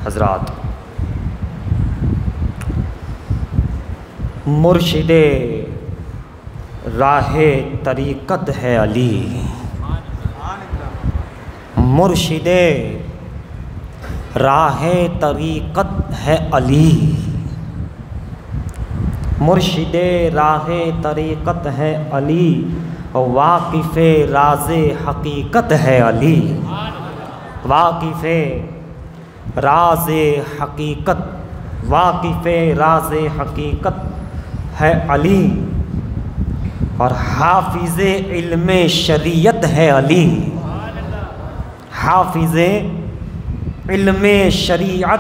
حضرات، مرشد راہ طریقت ہے علی، مرشد راہ طریقت ہے علی، مرشد راہ طریقت ہے علی، واقف راز حقیقت ہے علی، واقف راز حقیقت، واقف راز حقیقت ہے علی، اور حافظ علم شریعت ہے علی، حافظ علم شریعت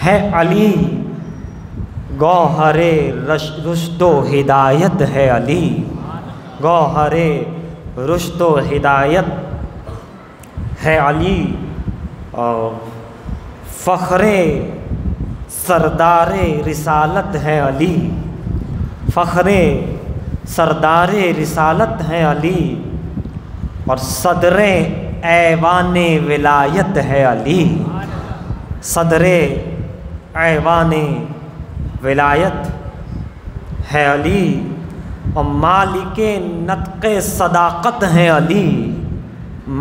ہے علی، گوہر رشد و ہدایت ہے علی، گوہر رشد و ہدایت ہے علی، اور فخر سردار رسالت ہے علی، فخر سردار رسالت ہے علی، اور صدر ایوان ولایت ہے علی، صدر ایوان ولایت ہے علی، اور مالک نطق صداقت ہے علی،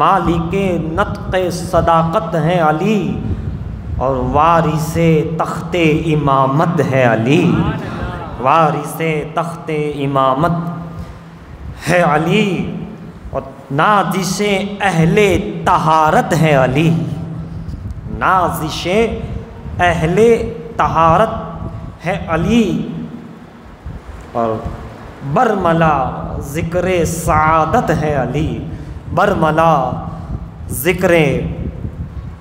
مالک نطق صداقت ہے علی، اور وارث تخت امامت ہے علی، وارث تخت امامت ہے علی، اور نازش اہل طہارت ہے علی، نازش اہل طہارت ہے علی، اور برملا ذکر سعادت ہے علی، برملا ذکر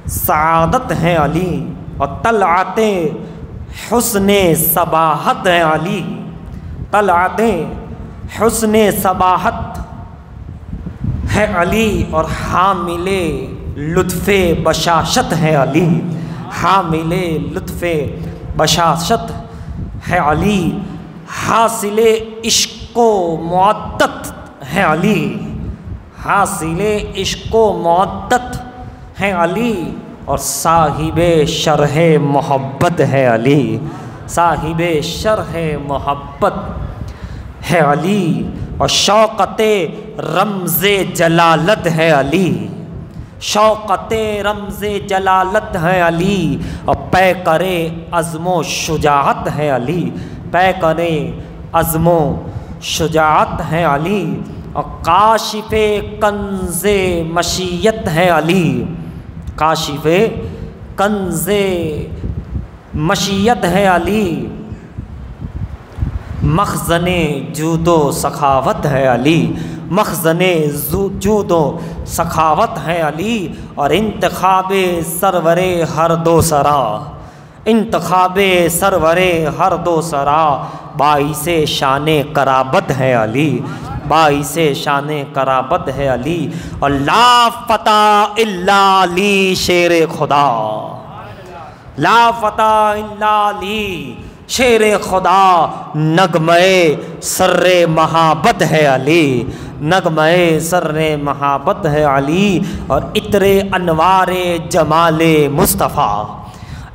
سعادت ہے علی، اور طلعت حسن صباحت ہے علی، طلعت حسن صباحت ہے علی، اور حامل لطف بشاشت ہے علی، حامل لطف بشاشت ہے علی، حاصل عشق و معدت ہے علی، حاصل عشق و معدت ہے علی، اور صاحب شرح محبت ہے علی، صاحب شرح محبت ہے علی، اور شوقت رمز جلالت ہے علی، شوقت رمز جلالت ہے علی، اور پیکر عزم و شجاعت ہے علی، پیکر عزم و شجاعت ہے علی، اور کاشف کنز مشیت ہے علی، کاشف کنز مشیت ہے علی، مخزن جود و سخاوت ہے علی، مخزن جود و سخاوت ہے علی، اور انتخاب سرور ہر دو سرا، انتخاب سرور ہر دو سرا، باعث شان قرابت ہے علی، باعث شان قرابت ہے علی، اور لا فتح الا علی شیر خدا، لا فتح الا علی شیر خدا، نغمے سر محبت ہے علی، نغمے سر محبت ہے علی، اور عطر انوار جمال مصطفیٰ،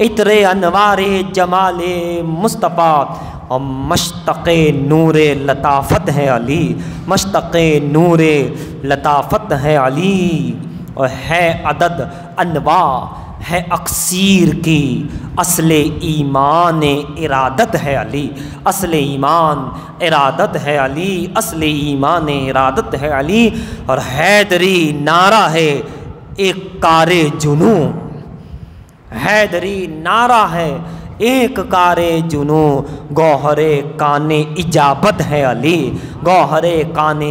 عطر انوار جمال مصطفیٰ، اور مشتق نور لطافت ہے علی، مشتق نور لطافت ہے علی، اور ہے عدد انواع ہے اکسیر کی، اصل ایمان ارادت ہے علی، اصل ایمان ارادت ہے علی، اصل ایمان ارادت ہے علی، اور حیدری نعرہ ہے ایک کار جنوں، حیدری نعرہ ہے ایک کار جنوں، گوہر کان اجابت ہے علی، گوہر کان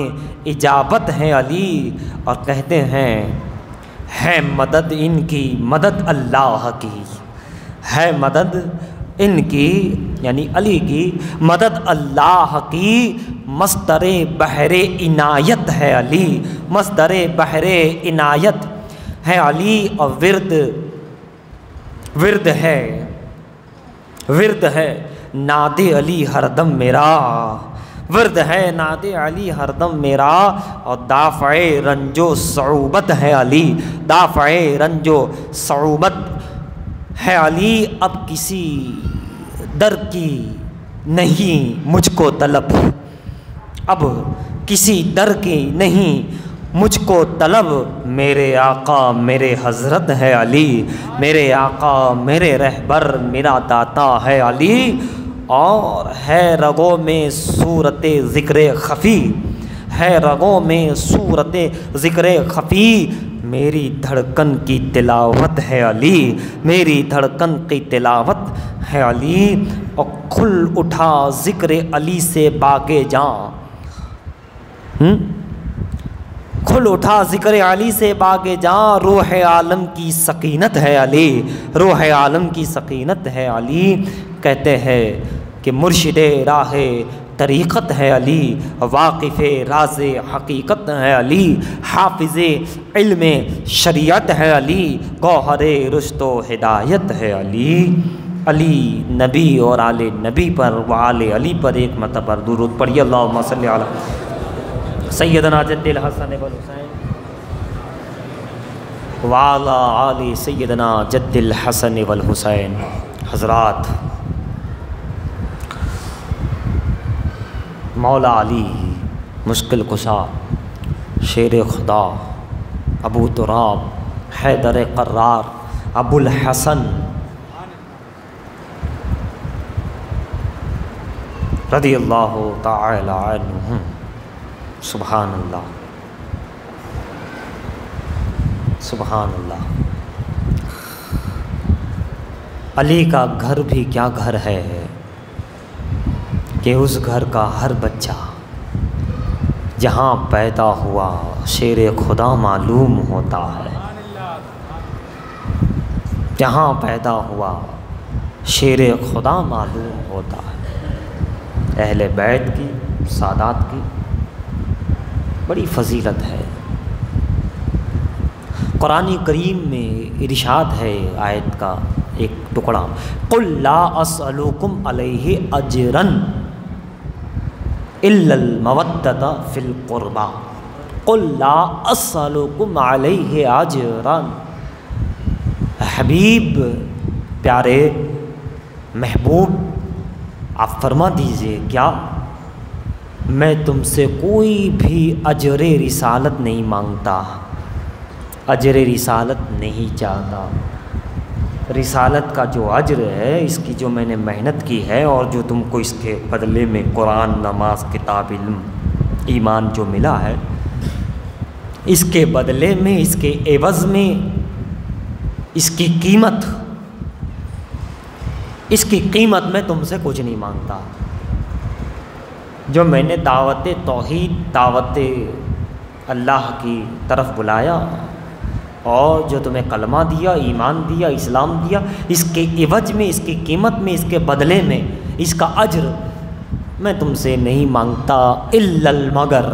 اجابت ہے علی، اور کہتے ہیں ہے مدد ان کی مدد اللہ کی، ہے مدد ان کی یعنی علی کی مدد اللہ کی، مصدر بحر عنایت ہے علی، مصدر بحر عنایت ہے علی، اور ورد ہے، ورد ہے ناد علی ہر دم میرا، ورد ہے ناد علی ہر دم میرا، اور دافع رنج و صعوبت ہے علی، دافع رنج و صعوبت ہے علی اب کسی در کی نہیں مجھ کو طلب، اب کسی در کی نہیں مجھ کو طلب، میرے آقا میرے حضرت ہے علی، میرے آقا میرے رہبر میرا داتا ہے علی، اور ہے رگوں میں صورت ذکر خفی، ہے رگوں میں صورت ذکر خفی، میری دھڑکن کی تلاوت ہے علی، میری دھڑکن کی تلاوت ہے علی، اور کھل اٹھا ذکر علی سے باغ جاں، کھل اٹھا ذکر علی سے باغ جاں، روح عالم کی سکینت ہے علی، روح عالم کی سکینت ہے علی، کہتے ہیں کہ مرشد راہ طریقت ہے علی، واقف راز حقیقت ہے علی، حافظ علم شریعت ہے علی، گوہر رشد و ہدایت ہے علی۔ علی نبی اور آل نبی پر و آل علی پر ایک مرتبہ درود پڑھیے، اللہم صلی علی سیدنا جد الحسن والحسین وعلی آل سیدنا جد الحسن والحسین۔ حضرات، مولا علی مشکل کشا، شیر خدا، ابو تراب، حیدر قرار، ابو الحسن رضی اللہ تعالی عنہ، سبحان اللہ سبحان اللہ۔ علی کا گھر بھی کیا گھر ہے کہ اس گھر کا ہر بچہ جہاں پیدا ہوا شیر خدا معلوم ہوتا ہے، جہاں پیدا ہوا شیر خدا معلوم ہوتا ہے۔ اہل بیت کی، سادات کی بڑی فضیلت ہے۔ قرآن کریم میں ارشاد ہے، آیت کا ایک ٹکڑا، قُلْ لَا أَسْأَلُكُمْ عَلَيْهِ أَجْرًا إِلَّا الْمَوَدَّةَ فِي الْقُرْبَى، قُلْ لَا أَسْأَلُكُمْ عَلَيْهِ أَجْرًا۔ حبیب، پیارے محبوب، آپ فرما دیجئے کیا میں تم سے کوئی بھی اجر رسالت نہیں مانگتا، اجر رسالت نہیں چاہتا۔ رسالت کا جو اجر ہے، اس کی جو میں نے محنت کی ہے، اور جو تم کو اس کے بدلے میں قرآن، نماز، کتاب، علم، ایمان جو ملا ہے، اس کے بدلے میں، اس کے عوض میں، اس کی قیمت میں تم سے کچھ نہیں مانگتا۔ جو میں نے دعوت توحید، دعوت اللہ کی طرف بلایا، اور جو تمہیں کلمہ دیا، ایمان دیا، اسلام دیا، اس کے عوض میں، اس کی قیمت میں، اس کے بدلے میں، اس کا اجر میں تم سے نہیں مانگتا، الا المگر،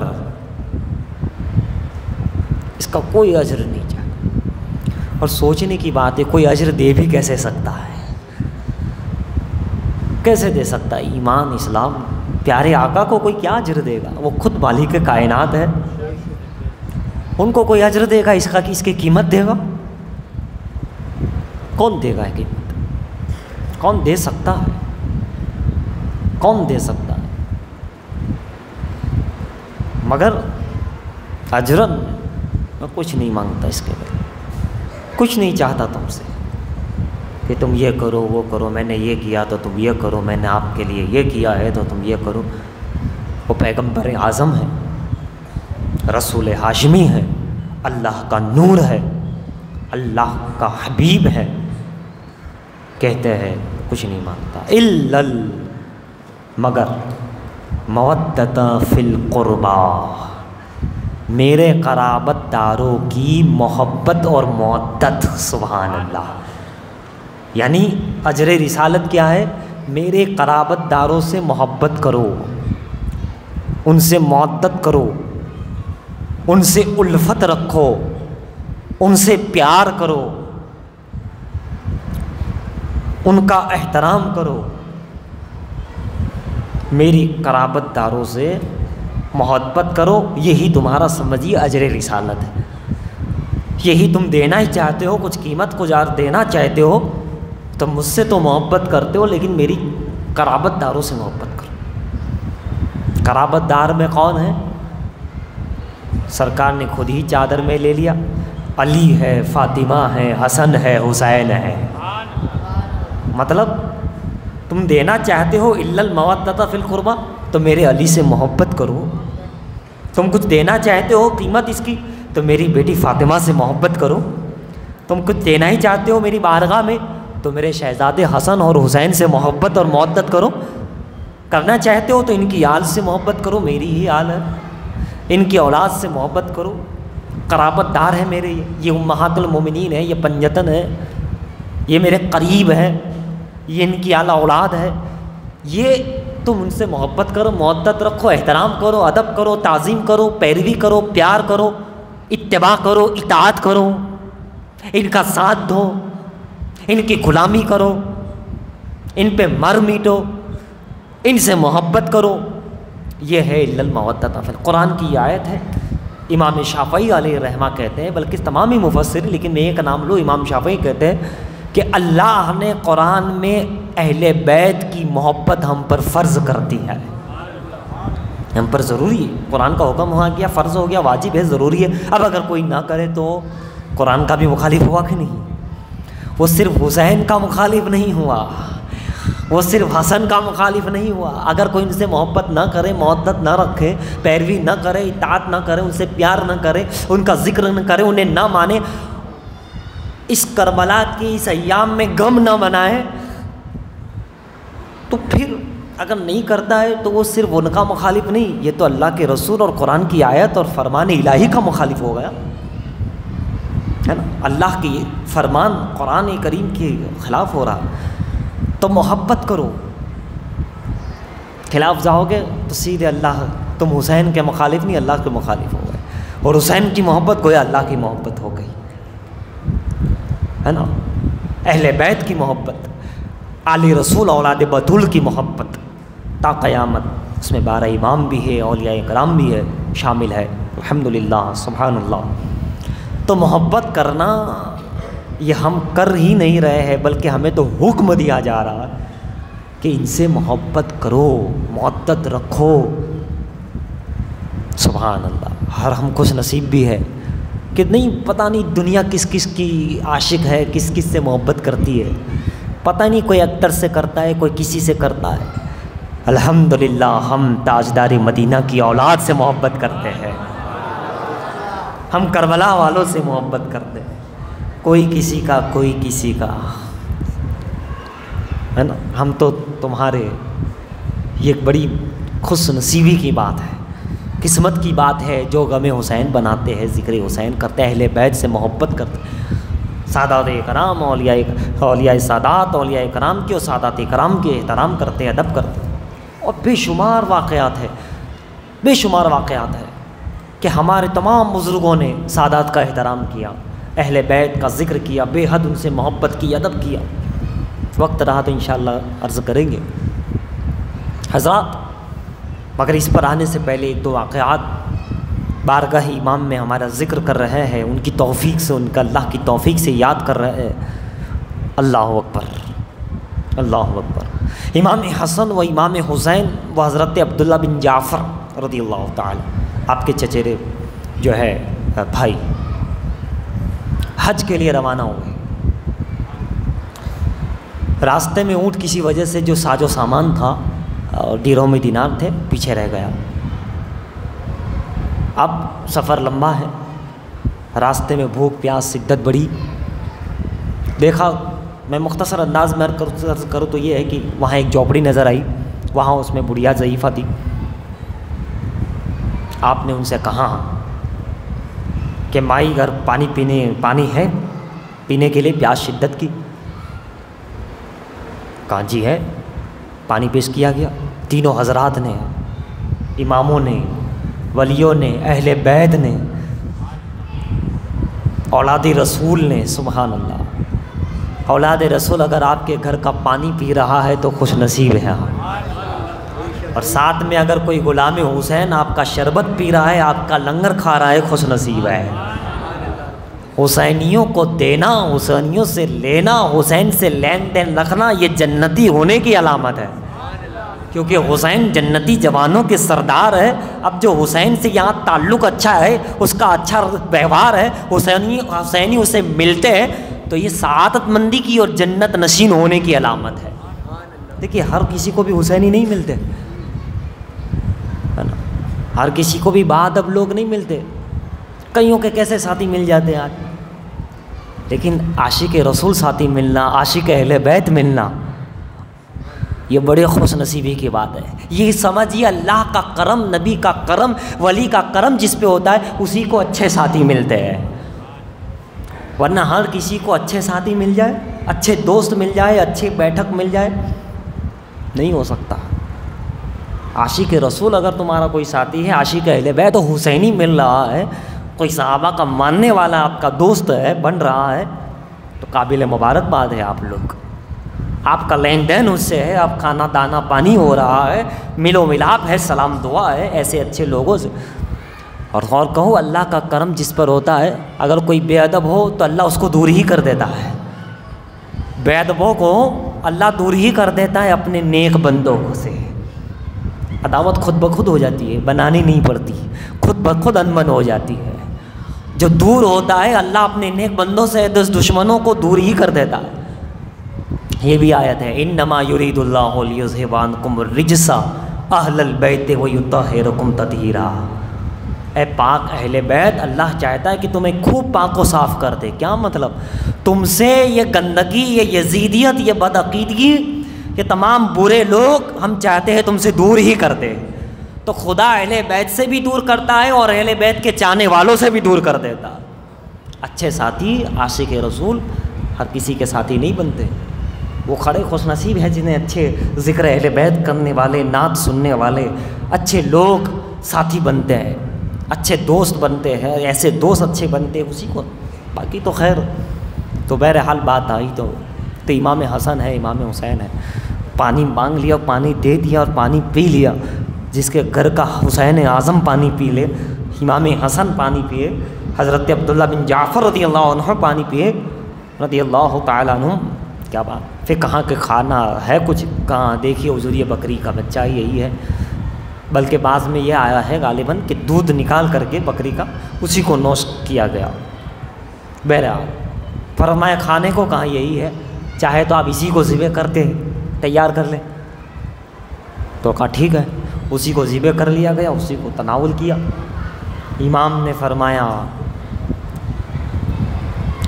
اس کا کوئی اجر نہیں چاہتا۔ اور سوچنے کی بات ہے، کوئی اجر دے بھی کیسے سکتا ہے؟ کیسے دے سکتا ہے؟ ایمان، اسلام، پیارے آقا کو کوئی کیا اجر دے گا؟ وہ خود مالک کائنات ہے، ان کو کوئی اجر دے گا اس کا کہ اس کی قیمت دے گا؟ کون دے گا قیمت؟ کون دے سکتا ہے؟ کون دے سکتا ہے؟ مگر اجرن میں کچھ نہیں مانگتا، اس کے بعد کچھ نہیں چاہتا تم سے کہ تم یہ کرو، وہ کرو، میں نے یہ کیا تو تم یہ کرو، میں نے آپ کے لیے یہ کیا ہے تو تم یہ کرو۔ وہ پیغمبر اعظم ہے، رسول ہاشمی ہے، اللہ کا نور ہے، اللہ کا حبیب ہے، کہتے ہیں کچھ نہیں مانگتا، الا مگر مودۃ فی القربا، میرے قرابت داروں کی محبت اور مودت۔ سبحان اللہ۔ یعنی اجر رسالت کیا ہے؟ میرے قرابت داروں سے محبت کرو، ان سے مودت کرو، ان سے الفت رکھو، ان سے پیار کرو، ان کا احترام کرو۔ میری قرابت داروں سے محبت کرو، یہی تمہارا سمجھیے اجر رسالت ہے۔ یہی تم دینا ہی چاہتے ہو، کچھ قیمت کو دینا چاہتے ہو تم مجھ سے تو محبت کرتے ہو لیکن میری قرابت داروں سے محبت کرو۔ قرابت دار میں کون ہے؟ سرکار نے خود ہی چادر میں لے لیا، علی ہے، فاطمہ ہے، حسن ہے، حسین ہے۔ مطلب تم دینا چاہتے ہو الا المودۃ فی القربہ، تو میرے علی سے محبت کرو۔ تم کچھ دینا چاہتے ہو قیمت اس کی، تو میری بیٹی فاطمہ سے محبت کرو۔ تم کچھ دینا ہی چاہتے ہو میری بارگاہ میں، تو میرے شہزادے حسن اور حسین سے محبت اور مودت کرو۔ کرنا چاہتے ہو تو ان کی آل سے محبت کرو، میری ہی آل ہے، ان کی اولاد سے محبت کرو، قرابت دار ہے میرے، یہ امہات المومنین ہے، یہ پنجتن ہے، یہ میرے قریب ہے، یہ ان کی اعلیٰ اولاد ہے، یہ تم ان سے محبت کرو، مودت رکھو، احترام کرو، ادب کرو، تعظیم کرو، پیروی کرو، پیار کرو، اتباع کرو، اطاعت کرو، ان کا ساتھ دو، ان کی غلامی کرو، ان پہ مر میٹو، ان سے محبت کرو۔ یہ ہے الا المودۃ فی القربہ۔ قرآن کی یہ آیت ہے۔ امام شافعی علیہ رحمہ کہتے ہیں، بلکہ تمام ہی مفسر، لیکن میں ایک نام لوں، امام شافعی کہتے ہیں کہ اللہ نے قرآن میں اہل بیت کی محبت ہم پر فرض کر دی ہے، ہم پر ضروری ہے۔ قرآن کا حکم ہوا گیا، فرض ہو گیا، واجب ہے، ضروری ہے۔ اب اگر کوئی نہ کرے تو قرآن کا بھی مخالف ہوا کہ نہیں؟ وہ صرف حسین کا مخالف نہیں ہوا، وہ صرف حسن کا مخالف نہیں ہوا۔ اگر کوئی ان سے محبت نہ کرے، مودت نہ رکھے، پیروی نہ کرے، اطاعت نہ کرے، ان سے پیار نہ کرے، ان کا ذکر نہ کرے، انہیں نہ مانے، اس کربلا کی اس ایام میں غم نہ منائے، تو پھر اگر نہیں کرتا ہے تو وہ صرف ان کا مخالف نہیں، یہ تو اللہ کے رسول اور قرآن کی آیت اور فرمان الہی کا مخالف ہو گیا ہے نا۔ اللہ کی فرمان قرآن کریم کے خلاف ہو رہا۔ تو محبت کرو، خلاف جاؤ گے تو سیدھے اللہ، تم حسین کے مخالف نہیں، اللہ کے مخالف ہو گئے، اور حسین کی محبت گویا اللہ کی محبت ہو گئی ہے نا۔ اہل بیت کی محبت، علی رسول اولاد بطول کی محبت تا قیامت، اس میں 12 امام بھی ہے، اولیاء کرام بھی ہے، شامل ہے، الحمدللہ، سبحان اللہ۔ تو محبت کرنا یہ ہم کر ہی نہیں رہے ہیں، بلکہ ہمیں تو حکم دیا جا رہا ہے کہ ان سے محبت کرو، مودت رکھو۔ سبحان اللہ۔ ہر ہم خوش نصیب بھی ہے کہ نہیں، پتہ نہیں دنیا کس کس کی عاشق ہے، کس کس سے محبت کرتی ہے، پتہ نہیں کوئی اکتر سے کرتا ہے، کوئی کسی سے کرتا ہے۔ الحمدللہ ہم تاجدار مدینہ کی اولاد سے محبت کرتے ہیں، ہم کربلا والوں سے محبت کرتے ہیں، کوئی کسی کا، کوئی کسی کا ہے نا۔ ہم تو تمہارے، یہ ایک بڑی خوش نصیبی کی بات ہے، قسمت کی بات ہے جو غم حسین بناتے ہیں، ذکر حسین کرتے ہیں، اہل بیت سے محبت کرتے ہیں، سادات کرام، اولیاء سادات، اولیاء کرام کے اور سادات کرام کے احترام کرتے ہیں، ادب کرتے ہیں۔ اور بے شمار واقعات ہے، بے شمار واقعات ہے کہ ہمارے تمام بزرگوں نے سادات کا احترام کیا، اہل بیت کا ذکر کیا، بے حد ان سے محبت کی، ادب کیا۔ وقت رہا تو انشاءاللہ عرض کریں گے حضرات، مگر اس پر آنے سے پہلے ایک دو واقعات بارگاہ امام میں ہمارا ذکر کر رہے ہیں، ان کی توفیق سے، ان کا اللہ کی توفیق سے یاد کر رہے ہیں۔ اللہ اکبر، اللہ اکبر۔ امام حسن و امام حسین و حضرت عبداللہ بن جعفر رضی اللہ تعالی، آپ کے چچیرے جو ہے بھائی، حج کے لیے روانہ ہوئے۔ راستے میں اونٹ کسی وجہ سے جو ساز و سامان تھا اور ڈیرہم دینار تھے، پیچھے رہ گیا۔ اب سفر لمبا ہے، راستے میں بھوک پیاس شدت بڑی، دیکھا، میں مختصر انداز میں عرض کروں تو یہ ہے کہ وہاں ایک جھوپڑی نظر آئی، وہاں اس میں بڑھیا ضعیفہ تھی۔ آپ نے ان سے کہا کہ مائی گھر پانی ہے پینے کے لیے، پیاس شدت کی؟ کہا جی ہے۔ پانی پیش کیا گیا، تینوں حضرات نے، اماموں نے، ولیوں نے، اہل بیت نے، اولاد رسول نے۔ سبحان اللہ، اولاد رسول اگر آپ کے گھر کا پانی پی رہا ہے تو خوش نصیب ہے، اور ساتھ میں اگر کوئی غلام حسین آپ کا شربت پی رہا ہے، آپ کا لنگر کھا رہا ہے، خوش نصیب ہے۔ حسینیوں کو دینا، حسینیوں سے لینا، حسین سے لین دین رکھنا، یہ جنتی ہونے کی علامت ہے، کیونکہ حسین جنتی جوانوں کے سردار ہے۔ اب جو حسین سے یہاں تعلق اچھا ہے، اس کا اچھا ویوہار ہے، حسینی اسے ملتے ہیں، تو یہ سعادت مندی کی اور جنت نشین ہونے کی علامت ہے۔ دیکھیے ہر کسی کو بھی حسینی نہیں ملتے، ہے نا، ہر کسی کو بھی باادب لوگ نہیں ملتے، کئیوں کے کیسے ساتھی مل جاتے ہیں آج، لیکن عاشق رسول ساتھی ملنا، عاشق اہل بیت ملنا، یہ بڑے خوش نصیبی کی بات ہے۔ یہ سمجھیے اللہ کا کرم، نبی کا کرم، ولی کا کرم جس پہ ہوتا ہے اسی کو اچھے ساتھی ملتے ہیں، ورنہ ہر کسی کو اچھے ساتھی مل جائے، اچھے دوست مل جائے، اچھے بیٹھک مل جائے، نہیں ہو سکتا۔ عاشق رسول اگر تمہارا کوئی ساتھی ہے، عاشق اہل بیت تو حسینی مل رہا ہے، کوئی صحابہ کا ماننے والا آپ کا دوست ہے، بن رہا ہے، تو قابل مبارکباد ہے آپ لوگ، آپ کا لین دین اس سے ہے، آپ کھانا دانا پانی ہو رہا ہے، ملو ملاپ ہے، سلام دعا ہے ایسے اچھے لوگوں سے۔ اور کہو اللہ کا کرم جس پر ہوتا ہے، اگر کوئی بے ادب ہو تو اللہ اس کو دور ہی کر دیتا ہے، بے ادبوں کو اللہ دور ہی کر دیتا ہے اپنے نیک بندوں سے، عداوت خود بخود ہو جاتی ہے، بنانی نہیں پڑتی، خود بخود انمن ہو جاتی ہے۔ جو دور ہوتا ہے اللہ اپنے نیک بندوں سے دشمنوں کو دور ہی کر دیتا ہے۔ یہ بھی آیت ہے، انما یرید اللہ لیذھب عنکم الرجس اہل البیت ویطہرکم تطہیرا۔ اے پاک اہل بیت، اللہ چاہتا ہے کہ تمہیں خوب پاک و صاف کر دے۔ کیا مطلب؟ تم سے یہ گندگی، یہ یزیدیت، یہ بدعقیدگی، یہ تمام برے لوگ ہم چاہتے ہیں تم سے دور ہی کر دے۔ تو خدا اہل بیت سے بھی دور کرتا ہے اور اہل بیت کے چاہنے والوں سے بھی دور کر دیتا۔ اچھے ساتھی، عاشق رسول ہر کسی کے ساتھی نہیں بنتے، وہ کھڑے خوش نصیب ہیں جنہیں اچھے ذکر اہل بیت کرنے والے، نعت سننے والے اچھے لوگ ساتھی بنتے ہیں، اچھے دوست بنتے ہیں، ایسے دوست اچھے بنتے ہیں اسی کو۔ باقی تو خیر، تو بہرحال بات آئی تو امام حسن ہے، امام حسین ہے، پانی مانگ لیا، پانی دے دیا اور پانی پی لیا۔ جس کے گھر کا حسین اعظم پانی پی لے، امام حسن پانی پیے، حضرت عبداللہ بن جعفر رضی اللہ عنہ پانی پیے رضی اللہ تعالیٰ عنہ، کیا بات۔ پھر کہاں کہ کھانا ہے کچھ، کہاں دیکھیے حضور یہ بکری کا بچہ یہی ہے، بلکہ بعض میں یہ آیا ہے غالباً کہ دودھ نکال کر کے بکری کا اسی کو نوش کیا گیا۔ بہرحال فرمایا کھانے کو کہاں یہی ہے، چاہے تو آپ اسی کو ذبح کر کے تیار کر لیں، تو کہا ٹھیک ہے، اسی کو ذبح کر لیا گیا، اسی کو تناول کیا۔ امام نے فرمایا،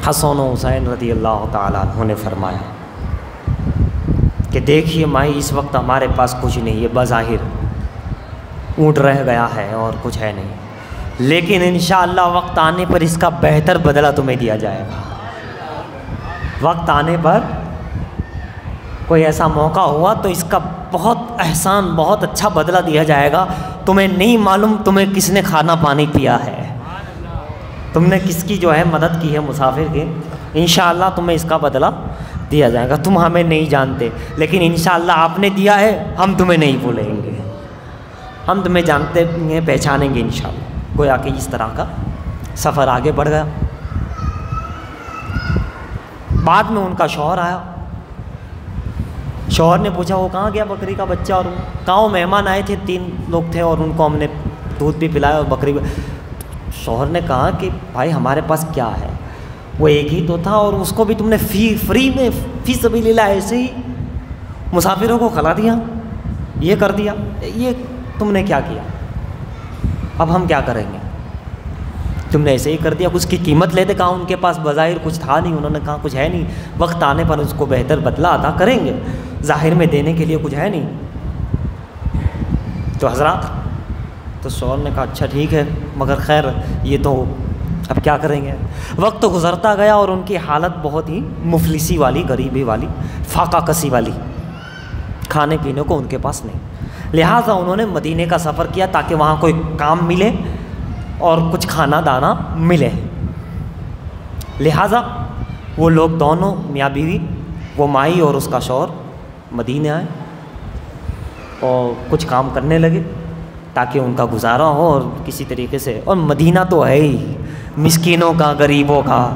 حسن و حسین رضی اللہ تعالیٰ عنہ نے فرمایا کہ دیکھیے مائی اس وقت ہمارے پاس کچھ نہیں ہے، بظاہر اونٹ رہ گیا ہے اور کچھ ہے نہیں، لیکن انشاءاللہ وقت آنے پر اس کا بہتر بدلہ تمہیں دیا جائے گا۔ وقت آنے پر کوئی ایسا موقع ہوا تو اس کا بہت احسان، بہت اچھا بدلہ دیا جائے گا۔ تمہیں نہیں معلوم تمہیں کس نے کھانا پانی پیا ہے، تم نے کس کی جو ہے مدد کی ہے مسافر کی، انشاءاللہ تمہیں اس کا بدلہ دیا جائے گا۔ تم ہمیں نہیں جانتے، لیکن انشاءاللہ آپ نے دیا ہے، ہم تمہیں نہیں بھولیں گے، ہم تمہیں جانتے ہیں، پہچانیں گے انشاءاللہ۔ گویا کہ اس طرح کا سفر آگے بڑھ گیا۔ بعد میں ان کا شوہر آیا، شوہر نے پوچھا وہ کہاں گیا بکری کا بچہ، اور کہاں مہمان آئے تھے، 3 لوگ تھے اور ان کو ہم نے دودھ بھی پلایا اور بکری بھی۔ شوہر نے کہا کہ بھائی ہمارے پاس کیا ہے، وہ ایک ہی تو تھا اور اس کو بھی تم نے فری میں فی سبیل اللہ ایسے ہی مسافروں کو کھلا دیا، یہ کر دیا، یہ تم نے کیا کیا، اب ہم کیا کریں گے، تم نے ایسے ہی کر دیا۔ اس کی قیمت لیتے، کہا ان کے پاس بظاہر کچھ تھا نہیں، انہوں نے کہا کچھ ہے نہیں، وقت آنے پر اس کو بہتر بدلہ عطا کریں گے، ظاہر میں دینے کے لیے کچھ ہے نہیں۔ تو حضرات، تو شوہر نے کہا اچھا ٹھیک ہے، مگر خیر یہ تو اب کیا کریں گے۔ وقت تو گزرتا گیا اور ان کی حالت بہت ہی مفلسی والی، غریبی والی، فاقہ کسی والی، کھانے پینے کو ان کے پاس نہیں، لہٰذا انہوں نے مدینے کا سفر کیا تاکہ وہاں کوئی کام ملے اور کچھ کھانا دانا ملے۔ لہٰذا وہ لوگ دونوں میاں بیوی، وہ مائی اور اس کا شوہر مدینے آئے اور کچھ کام کرنے لگے تاکہ ان کا گزارا ہو اور کسی طریقے سے، اور مدینہ تو ہے ہی، مسکینوں کا، غریبوں کا،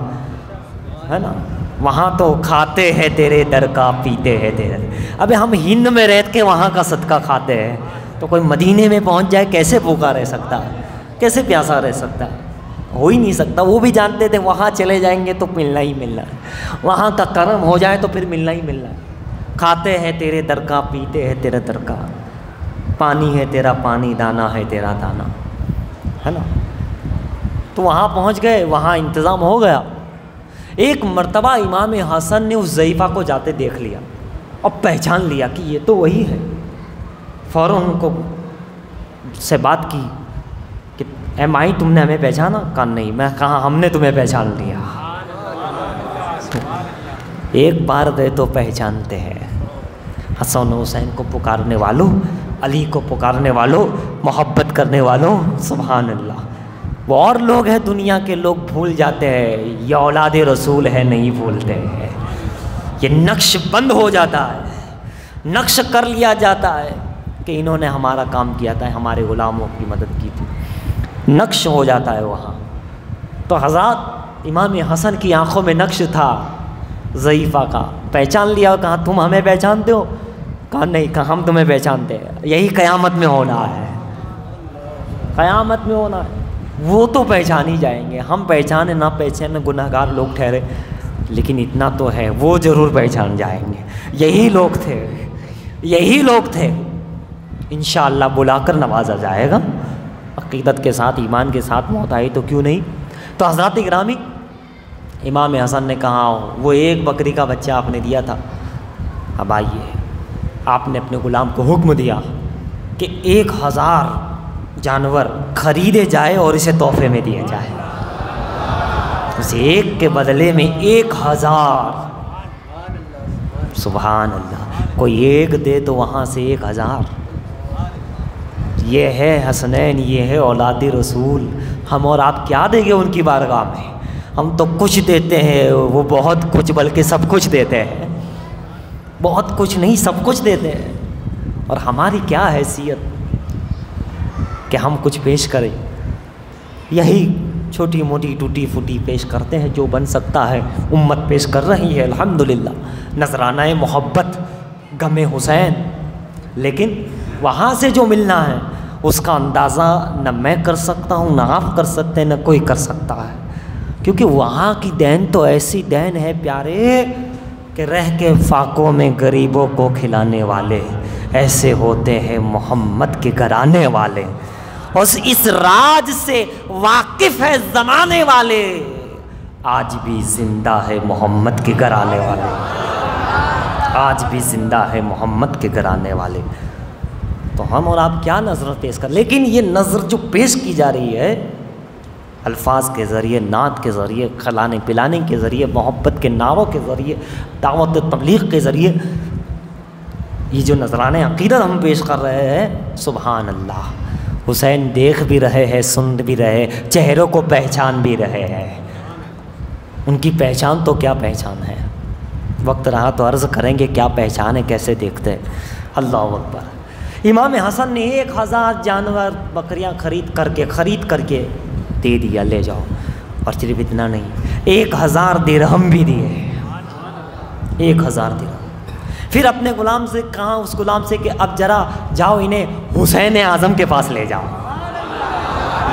ہے نا. وہاں تو کھاتے ہیں تیرے در کا، پیتے ہیں تیرے. ابے ہم ہند میں رہ کے وہاں کا صدقہ کھاتے ہیں، تو کوئی مدینے میں پہنچ جائے کیسے بھوکا رہ سکتا ہے، کیسے پیاسا رہ سکتا ہے؟ ہو ہی نہیں سکتا. وہ بھی جانتے تھے وہاں چلے جائیں گے تو ملنا ہی ملنا ہے، وہاں کا کرم ہو جائے تو پھر ملنا ہی ملنا ہے. کھاتے ہیں تیرے در کا، پیتے ہیں تیرے در کا، پانی ہے تیرا پانی، دانا ہے تیرا دانا، ہے نا. تو وہاں پہنچ گئے، وہاں انتظام ہو گیا. ایک مرتبہ امام حسن نے اس ضعیفہ کو جاتے دیکھ لیا اور پہچان لیا کہ یہ تو وہی ہے. فوراً ان کو سے بات کی کہ اے مائی تم نے ہمیں پہچانا؟ کہا نہیں. میں کہا ہم نے تمہیں پہچان لیا. ایک بار دے تو پہچانتے ہیں. حسن و حسین کو پکارنے والوں، علی کو پکارنے والوں، محبت کرنے والوں، سبحان اللہ. وہ اور لوگ ہیں دنیا کے، لوگ بھول جاتے ہیں، یہ اولاد رسول ہے نہیں بھولتے ہیں. یہ نقش بند ہو جاتا ہے، نقش کر لیا جاتا ہے کہ انہوں نے ہمارا کام کیا تھا، ہمارے غلاموں کی مدد کی تھی، نقش ہو جاتا ہے وہاں. تو حضرات امام حسن کی آنکھوں میں نقش تھا ضعیفہ کا. پہچان لیا. کہا تم ہمیں پہچانتے ہو؟ کہا نہیں. کہا ہم تمہیں پہچانتے ہیں. یہی قیامت میں ہونا ہے، قیامت میں ہونا ہے. وہ تو پہچان ہی جائیں گے، ہم پہچانے نہ پہچانے گناہ گار لوگ ٹھہرے، لیکن اتنا تو ہے وہ ضرور پہچان جائیں گے. یہی لوگ تھے، یہی لوگ تھے. انشاءاللہ بلا کر نوازا جائے گا. عقیدت کے ساتھ، ایمان کے ساتھ موت آئی تو کیوں نہیں. تو حضرات گرامی، امام حسن نے کہا وہ ایک بکری کا بچہ آپ نے دیا تھا، اب آئیے. آپ نے اپنے غلام کو حکم دیا کہ 1000 جانور خریدے جائے اور اسے تحفے میں دیا جائے. اسے ایک کے بدلے میں 1000. سبحان اللہ. کوئی ایک دے تو وہاں سے 1000. یہ ہے حسنین، یہ ہے اولاد رسول. ہم اور آپ کیا دیں گے ان کی بارگاہ میں؟ ہم تو کچھ دیتے ہیں، وہ بہت کچھ، بلکہ سب کچھ دیتے ہیں. بہت کچھ نہیں، سب کچھ دیتے ہیں. اور ہماری کیا حیثیت کہ ہم کچھ پیش کریں؟ یہی چھوٹی موٹی ٹوٹی پھوٹی پیش کرتے ہیں، جو بن سکتا ہے امت پیش کر رہی ہے الحمدللہ. نذرانہ محبت، غم حسین. لیکن وہاں سے جو ملنا ہے اس کا اندازہ نہ میں کر سکتا ہوں، نہ آپ کر سکتے ہیں، نہ کوئی کر سکتا ہے. کیونکہ وہاں کی دین تو ایسی دین ہے پیارے کہ رہ کے فاقوں میں غریبوں کو کھلانے والے ایسے ہوتے ہیں محمد کے گھرانے والے. اور اس راج سے واقف ہے زمانے والے، آج بھی زندہ ہے محمد کے گھرانے والے، آج بھی زندہ ہے محمد کے گھرانے والے. تو ہم اور آپ کیا نظر پیش کر، لیکن یہ نظر جو پیش کی جا رہی ہے الفاظ کے ذریعے، نعت کے ذریعے، کھلانے پلانے کے ذریعے، محبت کے نعروں کے ذریعے، دعوت تبلیغ کے ذریعے، یہ جو نذرانے عقیدت ہم پیش کر رہے ہیں، سبحان اللہ. حسین دیکھ بھی رہے ہیں، سن بھی رہے، چہروں کو پہچان بھی رہے ہیں. ان کی پہچان تو کیا پہچان ہے، وقت رہا تو عرض کریں گے کیا پہچان ہے، کیسے دیکھتے ہیں. اللہ اکبر. امام حسن نے 1000 جانور بکریاں خرید کر کے دے دیا، لے جاؤ. اور صرف اتنا نہیں، 1000 درہم بھی دیے. 1000 درہم. پھر اپنے غلام سے کہا، اس غلام سے کہ اب ذرا جاؤ انہیں حسین اعظم کے پاس لے جاؤ.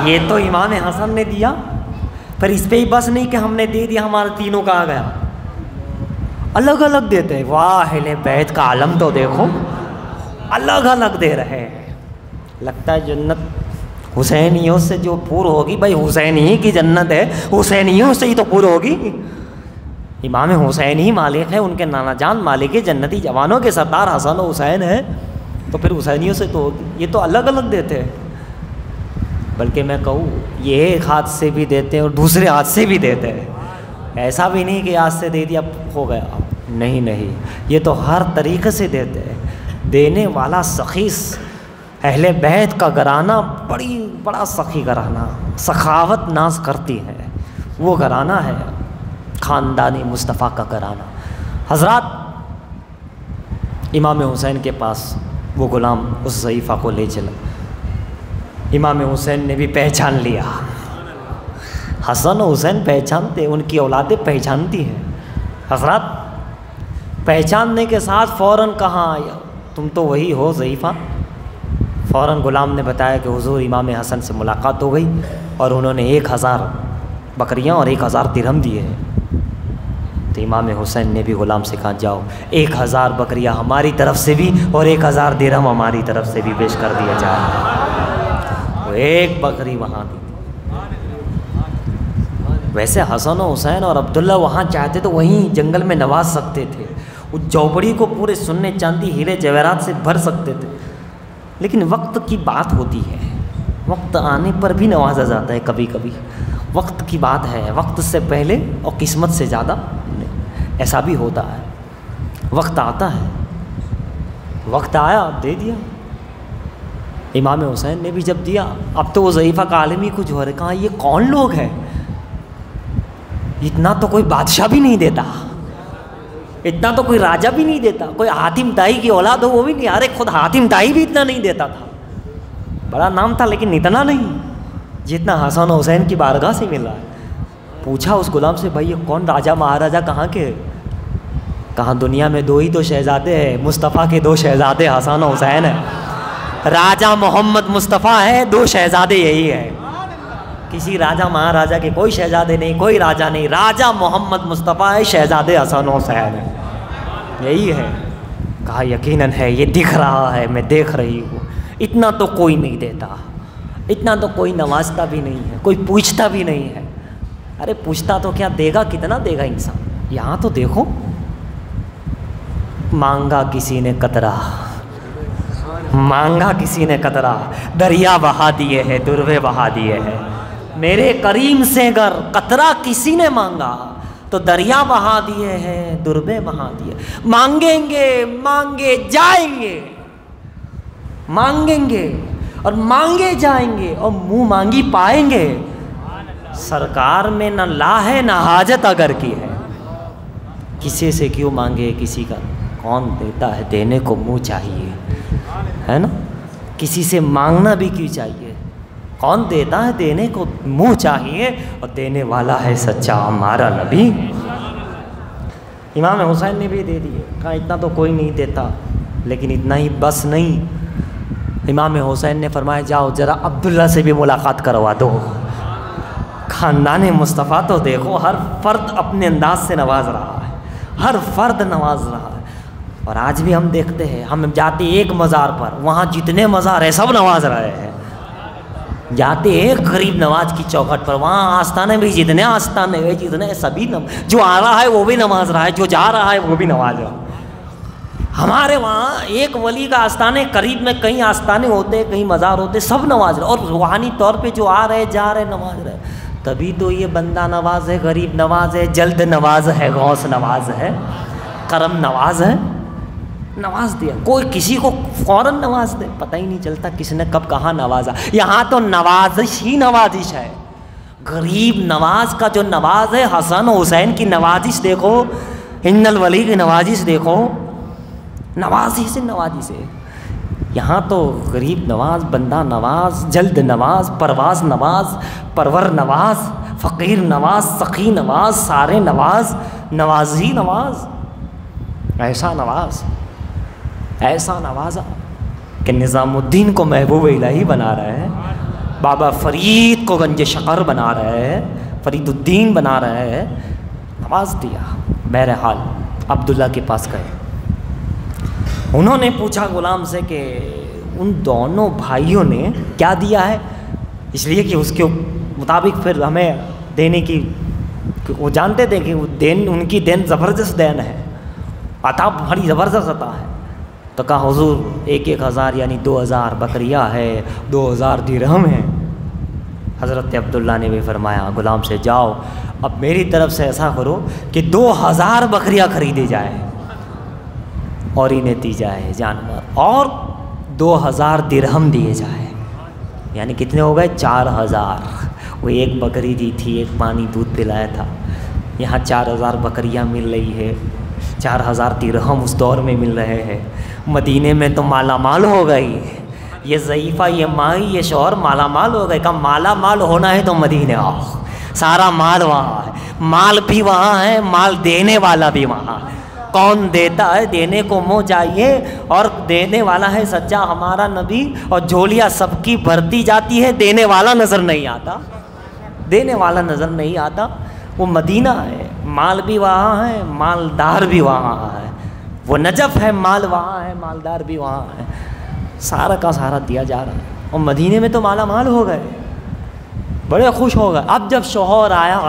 یہ تو امام حسن نے دیا. پھر اس پہ ہی بس نہیں کہ ہم نے دے دیا، ہمارا تینوں کا آ گیا. الگ الگ دیتے ہیں. واہ اہل بیت کا عالم تو دیکھو، الگ الگ دے رہے ہیں. لگتا ہے جنت حسینیوں سے جو پور ہوگی، بھائی حسین ہی کی جنت ہے، حسینیوں سے ہی تو پور ہوگی. امام حسین ہی مالک ہے، ان کے نانا جان مالک جنتی جوانوں کے سردار حسن و حسین ہیں، تو پھر حسینیوں سے تو ہوگی. یہ تو الگ الگ دیتے ہیں. بلکہ میں کہوں یہ ایک ہاتھ سے بھی دیتے ہیں اور دوسرے ہاتھ سے بھی دیتے ہیں. ایسا بھی نہیں کہ ہاتھ سے دے دیا ہو گیا، نہیں نہیں، یہ تو ہر طریقے سے دیتے ہیں. دینے والا سخیص، اہل بیت کا گھرانہ بڑا سخی گھرانہ، سخاوت ناز کرتی ہے، وہ گھرانہ ہے، خاندانی مصطفیٰ کا گھرانہ. حضرات امام حسین کے پاس وہ غلام اس ضعیفہ کو لے چلا. امام حسین نے بھی پہچان لیا. حسن و حسین پہچانتے، ان کی اولادیں پہچانتی ہیں. حضرات پہچاننے کے ساتھ فوراً کہاں آیا تم تو وہی ہو ضعیفہ. فوراً غلام نے بتایا کہ حضور امام حسن سے ملاقات ہو گئی اور انہوں نے 1000 بکریاں اور 1000 درہم دیے ہیں. تو امام حسین نے بھی غلام سے کہا جاؤ 1000 بکریاں ہماری طرف سے بھی اور 1000 درہم ہماری طرف سے بھی پیش کر دیا جائے. وہ ایک بکری وہاں دی. ویسے حسن و حسین اور عبداللہ وہاں چاہتے تو وہیں جنگل میں نواز سکتے تھے، اس چوپڑی کو پورے سونے چاندی ہیرے جواہرات سے بھر سکتے تھے، لیکن وقت کی بات ہوتی ہے، وقت آنے پر بھی نوازا جاتا ہے. کبھی کبھی وقت کی بات ہے، وقت سے پہلے اور قسمت سے زیادہ ایسا بھی ہوتا ہے. وقت آتا ہے، وقت آیا دے دیا. امام حسین نے بھی جب دیا، اب تو وہ ضعیفہ کا عالم ہی کچھ ہو رہا ہے. کہا یہ کون لوگ ہیں؟ اتنا تو کوئی بادشاہ بھی نہیں دیتا، اتنا تو کوئی راجہ بھی نہیں دیتا، کوئی حاتم طائی کی اولاد ہو وہ بھی نہیں. ارے خود حاتم طائی بھی اتنا نہیں دیتا تھا، بڑا نام تھا لیکن اتنا نہیں جتنا حسن و حسین کی بارگاہ سے ملا ہے. پوچھا اس غلام سے بھائی یہ کون راجہ مہاراجہ کہاں کے؟ کہاں دنیا میں 2 ہی تو شہزادے ہیں، مصطفیٰ کے 2 شہزادے حسن و حسین ہیں. راجہ محمد مصطفیٰ ہے، 2 شہزادے یہی ہے. کسی راجہ مہاراجہ کے کوئی شہزادے نہیں، کوئی راجہ نہیں، راجہ محمد مصطفیٰ ہے، شہزادے حسن و حسین ہے، یہی ہے. کہا یقیناً ہے، یہ دکھ رہا ہے، میں دیکھ رہی ہوں. اتنا تو کوئی نہیں دیتا، اتنا تو کوئی نوازتا بھی نہیں ہے، کوئی پوچھتا بھی نہیں ہے. ارے پوچھتا تو کیا دے گا، کتنا دے گا انسان. یہاں تو دیکھو، مانگا کسی نے قطرہ، مانگا کسی نے قطرہ، دریا بہا دیے ہے، دروے بہا دیے ہیں. میرے کریم سے اگر قطرہ کسی نے مانگا تو دریا بہا دیے ہیں، دربے بہا دیے. مانگیں گے مانگے جائیں گے، مانگیں گے اور مانگے جائیں گے اور منہ مانگی پائیں گے. سرکار میں نہ لا ہے نہ حاجت اگر کی ہے. کسی سے کیوں مانگے، کسی کا کون دیتا ہے، دینے کو منہ چاہیے، ہے نا. کسی سے مانگنا بھی کیوں چاہیے، کون دیتا ہے، دینے کو منہ چاہیے، اور دینے والا ہے سچا ہمارا نبی. امام حسین نے بھی دے دیے. کہا اتنا تو کوئی نہیں دیتا، لیکن اتنا ہی بس نہیں. امام حسین نے فرمایا جاؤ ذرا عبداللہ سے بھی ملاقات کروا دو. خاندان مصطفیٰ تو دیکھو، ہر فرد اپنے انداز سے نواز رہا ہے، ہر فرد نواز رہا ہے. اور آج بھی ہم دیکھتے ہیں، ہم جاتے ایک مزار پر، وہاں جتنے مزار ہیں سب نواز رہے ہیں. جاتے ایک غریب نواز کی چوکھٹ پر، وہاں آستانے بھی جتنے آستانے ہیں، جتنے سبھی جو آ رہا ہے وہ بھی نواز رہا ہے، جو جا رہا ہے وہ بھی نواز رہا ہے. ہمارے وہاں ایک ولی کا آستانے قریب میں کئی آستانے ہوتے، کئی مزار ہوتے، سب نواز رہے، اور روحانی طور پہ جو آ رہے جا رہے نواز رہے. تبھی تو یہ بندہ نواز ہے، غریب نواز ہے، جلد نواز ہے، غوث نواز ہے، کرم نواز ہے. نواز دیا. کوئی کسی کو فوراً نواز دے، پتہ ہی نہیں چلتا کس نے کب کہاں نوازا. یہاں تو نوازش ہی نوازش ہے. غریب نواز کا جو نواز ہے، حسن و حسین کی نوازش دیکھو، ہند الولی کی نوازش دیکھو، نوازی سے نوازی سے. یہاں تو غریب نواز، بندہ نواز، جلد نواز، پرواز نواز، پرور نواز، فقیر نواز، سخی نواز، سارے نواز، نوازی نواز. ایسا نواز، ایسا نوازا کہ نظام الدین کو محبوب الہی بنا رہے ہیں، بابا فرید کو گنج شکر بنا رہے ہیں، فرید الدین بنا رہے ہیں. نواز دیا. بہرحال عبداللہ کے پاس گئے. انہوں نے پوچھا غلام سے کہ ان دونوں بھائیوں نے کیا دیا ہے، اس لیے کہ اس کے مطابق پھر ہمیں دینے کی، وہ جانتے تھے کہ وہ دین، ان کی دین زبردست دین ہے، عطا بڑی زبردست عطا ہے. تو کہا حضور 1000 یعنی 2000 بکریاں ہے، 2000 درہم ہیں. حضرت عبداللہ نے بھی فرمایا غلام سے جاؤ اب میری طرف سے ایسا کرو کہ 2000 بکریاں خریدی جائے اور انہیں دی جائے جانور، اور 2000 درہم دیے جائے. یعنی کتنے ہو گئے؟ 4000. وہ ایک بکری دی تھی، ایک پانی دودھ پلایا تھا. یہاں 4000 بکریاں مل رہی ہے، 4000 درہم اس دور میں مل رہے ہیں. مدینے میں تو مالا مال ہو گئی. یہ ضعیفہ، یہ مائی، یہ شوہر مالا مال ہو گئے. کہا مالا مال ہونا ہے تو مدینے آؤ. سارا مال وہاں ہے، مال بھی وہاں ہے، مال دینے والا بھی وہاں ہے۔ کون دیتا ہے؟ دینے کو منہ چاہیے، اور دینے والا ہے سچا ہمارا نبی، اور جھولیاں سب کی بھرتی جاتی ہے، دینے والا نظر نہیں آتا، دینے والا نظر نہیں آتا۔ وہ مدینہ ہے، مال بھی وہاں ہے، مالدار بھی وہاں ہے، وہ نجف ہے، مال وہاں ہے، مالدار بھی وہاں ہے، سارا کا سارا دیا جا رہا ہے۔ اور مدینے میں تو مالا مال ہو گئے، بڑے خوش ہو گئے۔ اب جب شوہر آیا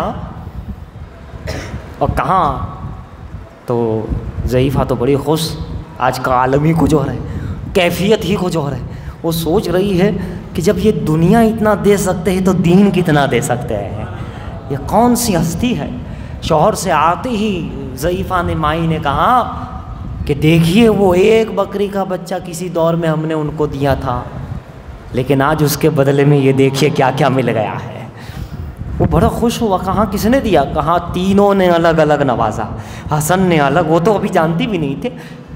اور کہاں، تو ضعیفہ تو بڑی خوش، آج کا عالم ہی کچھ اور ہے، کیفیت ہی کچھ اور ہے۔ وہ سوچ رہی ہے کہ جب یہ دنیا اتنا دے سکتے ہیں تو دین کتنا دے سکتے ہیں، یہ کون سی ہستی ہے۔ شوہر سے آتے ہی ضعیفہ نے، مائی نے کہا کہ دیکھیے وہ ایک بکری کا بچہ کسی دور میں ہم نے ان کو دیا تھا، لیکن آج اس کے بدلے میں یہ دیکھیے کیا کیا مل گیا ہے۔ وہ بڑا خوش ہوا، کہاں کس نے دیا؟ کہاں تینوں نے الگ الگ نوازا، حسن نے الگ، وہ تو ابھی جانتی بھی نہیں تھے،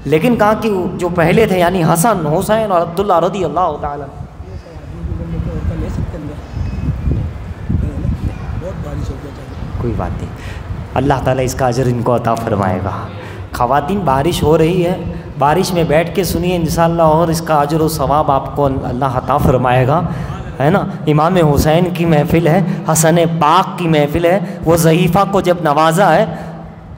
لیکن کہا کہ جو پہلے تھے یعنی حسن، حسین اور عبداللہ رضی اللہ تعالیٰ۔ کوئی بات نہیں، اللہ تعالیٰ اس کا اجر ان کو عطا فرمائے گا۔ خواتین بارش ہو رہی ہے، بارش میں بیٹھ کے سنیے انشاءاللہ، اور اس کا اجر و ثواب آپ کو اللہ عطا فرمائے گا، ہے نا۔ امام حسین کی محفل ہے، حسن پاک کی محفل ہے، وہ ضعیفہ کو جب نوازا ہے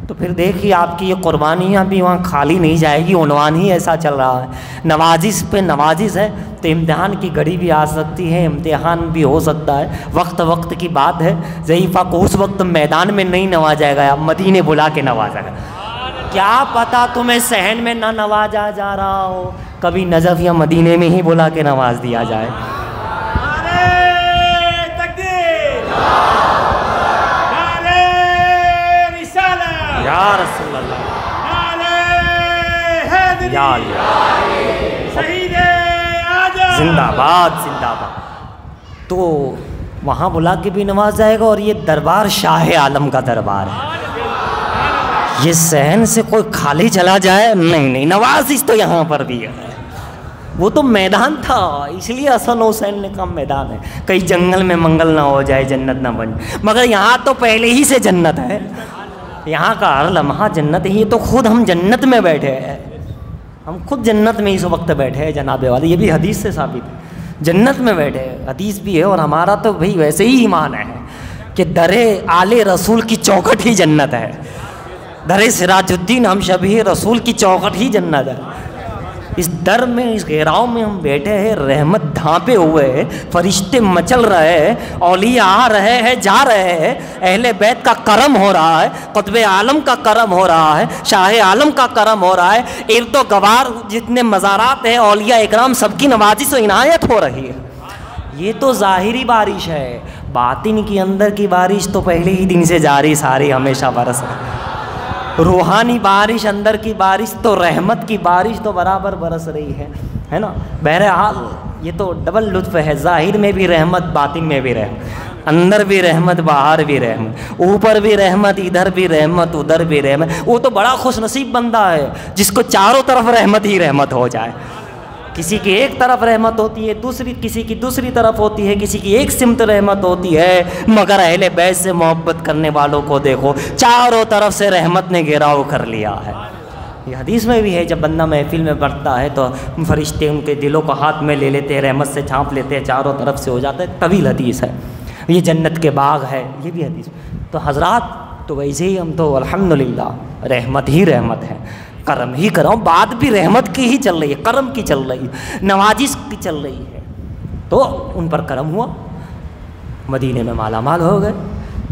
تو پھر دیکھیے آپ کی یہ قربانیاں بھی وہاں خالی نہیں جائے گی، عنوان ہی ایسا چل رہا ہے، نوازش پہ نوازش ہے، تو امتحان کی گھڑی بھی آ سکتی ہے، امتحان بھی ہو سکتا ہے، وقت وقت کی بات ہے۔ ضعیفہ کو اس وقت میدان میں نہیں نوازا گیا، مدینے بلا کے نوازا گیا۔ کیا پتہ تمہیں صحن میں نہ نوازا جا رہا ہو، کبھی نجف یا مدینے میں ہی بلا کے نواز دیا جائے۔ یا رسول اللہ، یا زندہ باد، زندہ باد۔ تو وہاں بلا کے بھی نواز جائے گا، اور یہ دربار شاہ عالم کا دربار ہے، یہ صحن سے کوئی خالی چلا جائے نہیں، نوازش تو یہاں پر بھی ہے۔ وہ تو میدان تھا، اس لیے حسن حسین نے کہا میدان ہے، کہیں جنگل میں منگل نہ ہو جائے، جنت نہ بن جائے، مگر یہاں تو پہلے ہی سے جنت ہے، یہاں کا ہر لمحہ جنت ہے۔ یہ تو خود ہم جنت میں بیٹھے ہیں، ہم خود جنت میں اس وقت بیٹھے ہیں جناب والے، یہ بھی حدیث سے ثابت ہے، جنت میں بیٹھے ہیں، حدیث بھی ہے، اور ہمارا تو بھئی ویسے ہی ایمان ہے کہ در آل رسول کی چوکھٹ ہی جنت ہے، در سراج الدین ہم شبیہ رسول کی چوکھٹ ہی جنت ہے۔ اس در میں، اس گھیراؤ میں ہم بیٹھے ہیں، رحمت ڈھانپے ہوئے ہیں، فرشتے مچل رہے ہیں، اولیاء آ رہے ہیں، جا رہے ہیں، اہل بیت کا کرم ہو رہا ہے، قطب عالم کا کرم ہو رہا ہے، شاہ عالم کا کرم ہو رہا ہے، ارد و گوار جتنے مزارات ہیں، اولیاء اکرام سب کی نوازش و عنایت ہو رہی ہے۔ یہ تو ظاہری بارش ہے، باطن کی اندر کی بارش تو پہلے ہی دن سے جاری، ساری ہمیشہ برس رہی ہے۔ روحانی بارش، اندر کی بارش تو رحمت کی بارش تو برابر برس رہی ہے نا۔ بہرحال یہ تو ڈبل لطف ہے، ظاہر میں بھی رحمت، باطن میں بھی رحمت، اندر بھی رحمت، باہر بھی رحمت، اوپر بھی رحمت، ادھر بھی رحمت، ادھر بھی رحمت۔ وہ تو بڑا خوش نصیب بندہ ہے جس کو چاروں طرف رحمت ہی رحمت ہو جائے۔ کسی کی ایک طرف رحمت ہوتی ہے، کسی کی دوسری طرف ہوتی ہے، کسی کی ایک سمت رحمت ہوتی ہے، مگر اہل بیت سے محبت کرنے والوں کو دیکھو، چاروں طرف سے رحمت نے گھیراؤ کر لیا ہے۔ یہ حدیث میں بھی ہے، جب بندہ محفل میں بڑھتا ہے تو فرشتے ان کے دلوں کو ہاتھ میں لے لیتے ہیں، رحمت سے چھانپ لیتے ہیں، چاروں طرف سے ہو جاتا ہے۔ طویل حدیث ہے، یہ جنت کے باغ ہے، یہ بھی حدیث۔ تو حضرات، تو ویسے ہی ہم تو الحمدللہ رحمت ہی رحمت ہے، کرم ہی کرم، بات بھی رحمت کی ہی چل رہی ہے، کرم کی چل رہی ہے، نوازش کی چل رہی ہے، تو ان پر کرم ہوا، مدینے میں مالا مال ہو گئے۔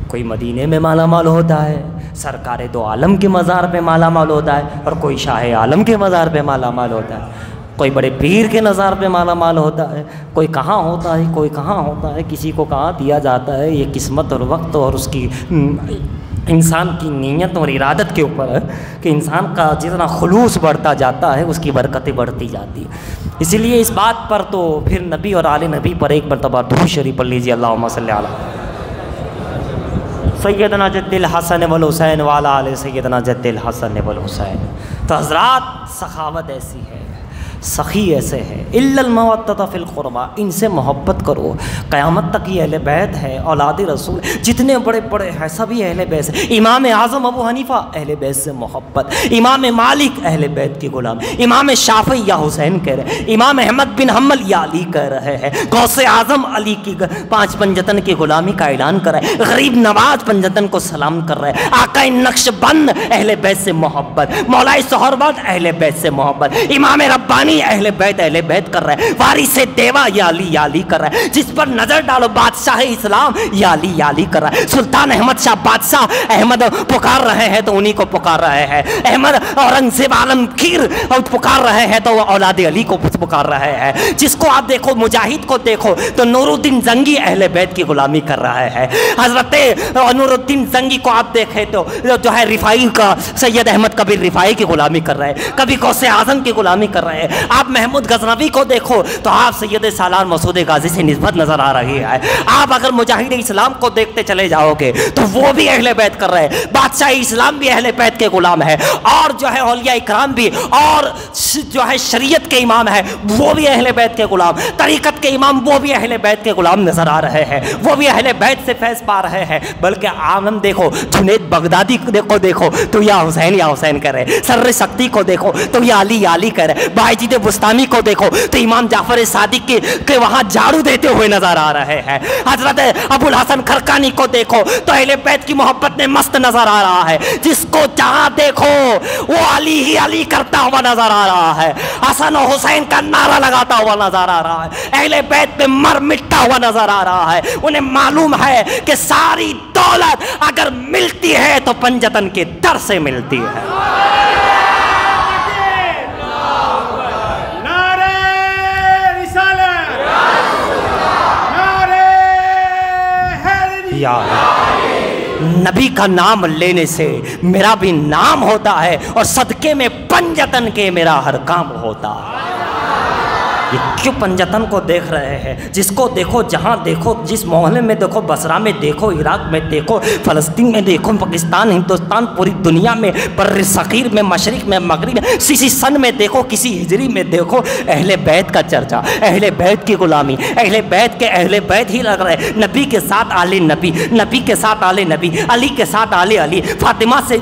کوئی مدینے میں مالا مال ہوتا ہے، سرکار دو عالم کے مزار پہ مالا مال ہوتا ہے، اور کوئی شاہ عالم کے مزار پہ مالا مال ہوتا ہے، کوئی بڑے پیر کے مزار پہ مالا مال ہوتا ہے، کوئی کہاں ہوتا ہے، کوئی کہاں ہوتا ہے، کسی کو کہاں دیا جاتا ہے۔ یہ قسمت اور وقت اور اس کی انسان کی نیت اور ارادت کے اوپر ہے کہ انسان کا جتنا خلوص بڑھتا جاتا ہے اس کی برکتیں بڑھتی جاتی ہیں۔ اسی لیے اس بات پر تو پھر نبی اور آل نبی پر ایک مرتبہ درود شریف پڑھ لیجیے، اللہم صلی علی سیدنا جد الحسن والحسین وعلی آل سیدنا جد الحسن والحسین۔ تو حضرات، سخاوت ایسی ہے، سخی ایسے ہے الا المودۃ فی القربى، ان سے محبت کرو. قیامت تک یہ اہل بیت ہے، اولاد رسول جتنے بڑے بڑے ہیں سبھی اہل بیت سے. امام اعظم ابو حنیفہ اہل بیت سے محبت، امام مالک اہل بیت کی غلام، امام شافعی یا حسین کہہ رہے ہیں، امام احمد بن حنبل یا علی کہہ رہے ہیں، غوث اعظم علی کی 5 پنجتن کی غلامی کا اعلان کر رہے ہیں، غریب نواز پنجتن کو سلام کر رہے ہیں، آقا نقش بند اہل بیت سے محبت، مولائی سہروردی اہل بیت سے محبت، امام ربانی اہل بیت کر رہے ہیں، وارث دیوا یا علی کر رہے ہیں، جس پر نظر ڈالو بادشاہ اسلام یا علی کر رہا ہے، سلطان احمد شاہ بادشاہ احمد پکار رہے ہیں تو انہی کو پکار رہے ہیں، احمد اورنگزیب عالمگیر پکار رہے ہیں تو اولاد علی کو پکار رہے ہیں، جس کو آپ دیکھو مجاہد کو دیکھو تو نور الدین زنگی اہل بیت کی غلامی کر رہا ہے، حضرت نور الدین زنگی کو آپ دیکھیں تو جو ہے رفاعی کا سید احمد کبیر رفاعی کی غلامی کر رہے ہیں، کبھی غوث اعظم کی غلامی کر رہے ہیں. آپ محمود غزنوی کو دیکھو تو آپ سید سالار مسعود غازی سے نسبت نظر آ رہی ہے. آپ اگر مجاہد اسلام کو دیکھتے چلے جاؤ گے تو وہ بھی اہل بیت کر رہے ہیں، بادشاہ اسلام بھی اہل بیت کے غلام ہے، اور جو ہے اولیاء اکرام بھی، اور جو ہے شریعت کے امام ہے وہ بھی اہل بیت کے غلام، طریقت کے امام وہ بھی اہل بیت کے غلام نظر آ رہے ہیں، وہ بھی اہل بیت سے فیض پا رہے ہیں. بلکہ عالم دیکھو جنید بغدادی کو دیکھو تو یا حسین کہہ رہے، سر سختی کو دیکھو تو یا علی کہہ رہے، باجید بستانی کو دیکھو تو امام جعفر صادق کے وہاں جھاڑو دیتے ہوئے نظر آ رہے ہیں، حضرت ابو الحسن خرقانی کو دیکھو تو اہل بیت کی محبت میں مست نظر آ رہا ہے، جس کو جہاں دیکھو وہ علی ہی علی کرتا ہوا نظر آ رہا ہے، حسن و حسین کا نعرہ لگاتا ہوا نظر آ رہا ہے، اہل بیت پہ مر مٹا ہوا نظر آ رہا ہے. انہیں معلوم ہے کہ ساری دولت اگر ملتی ہے تو پنجتن کے در سے ملتی ہے. نبی کا نام لینے سے میرا بھی نام ہوتا ہے اور صدقے میں پنجتن کے میرا ہر کام ہوتا ہے. یہ کیوں پنجتن کو دیکھ رہے ہیں؟ جس کو دیکھو جہاں دیکھو، جس محلے میں دیکھو، بصرہ میں دیکھو، عراق میں دیکھو، فلسطین میں دیکھو، پاکستان، ہندوستان، پوری دنیا میں، بر صغیر میں، مشرق میں، مغرب میں، کسی سن میں دیکھو، کسی ہجری میں دیکھو، اہل بیت کا چرچا، اہل بیت کی غلامی، اہل بیت کے اہل بیت ہی لگ رہے. نبی کے ساتھ آل نبی، نبی کے ساتھ آل نبی، علی کے ساتھ آل علی، فاطمہ سے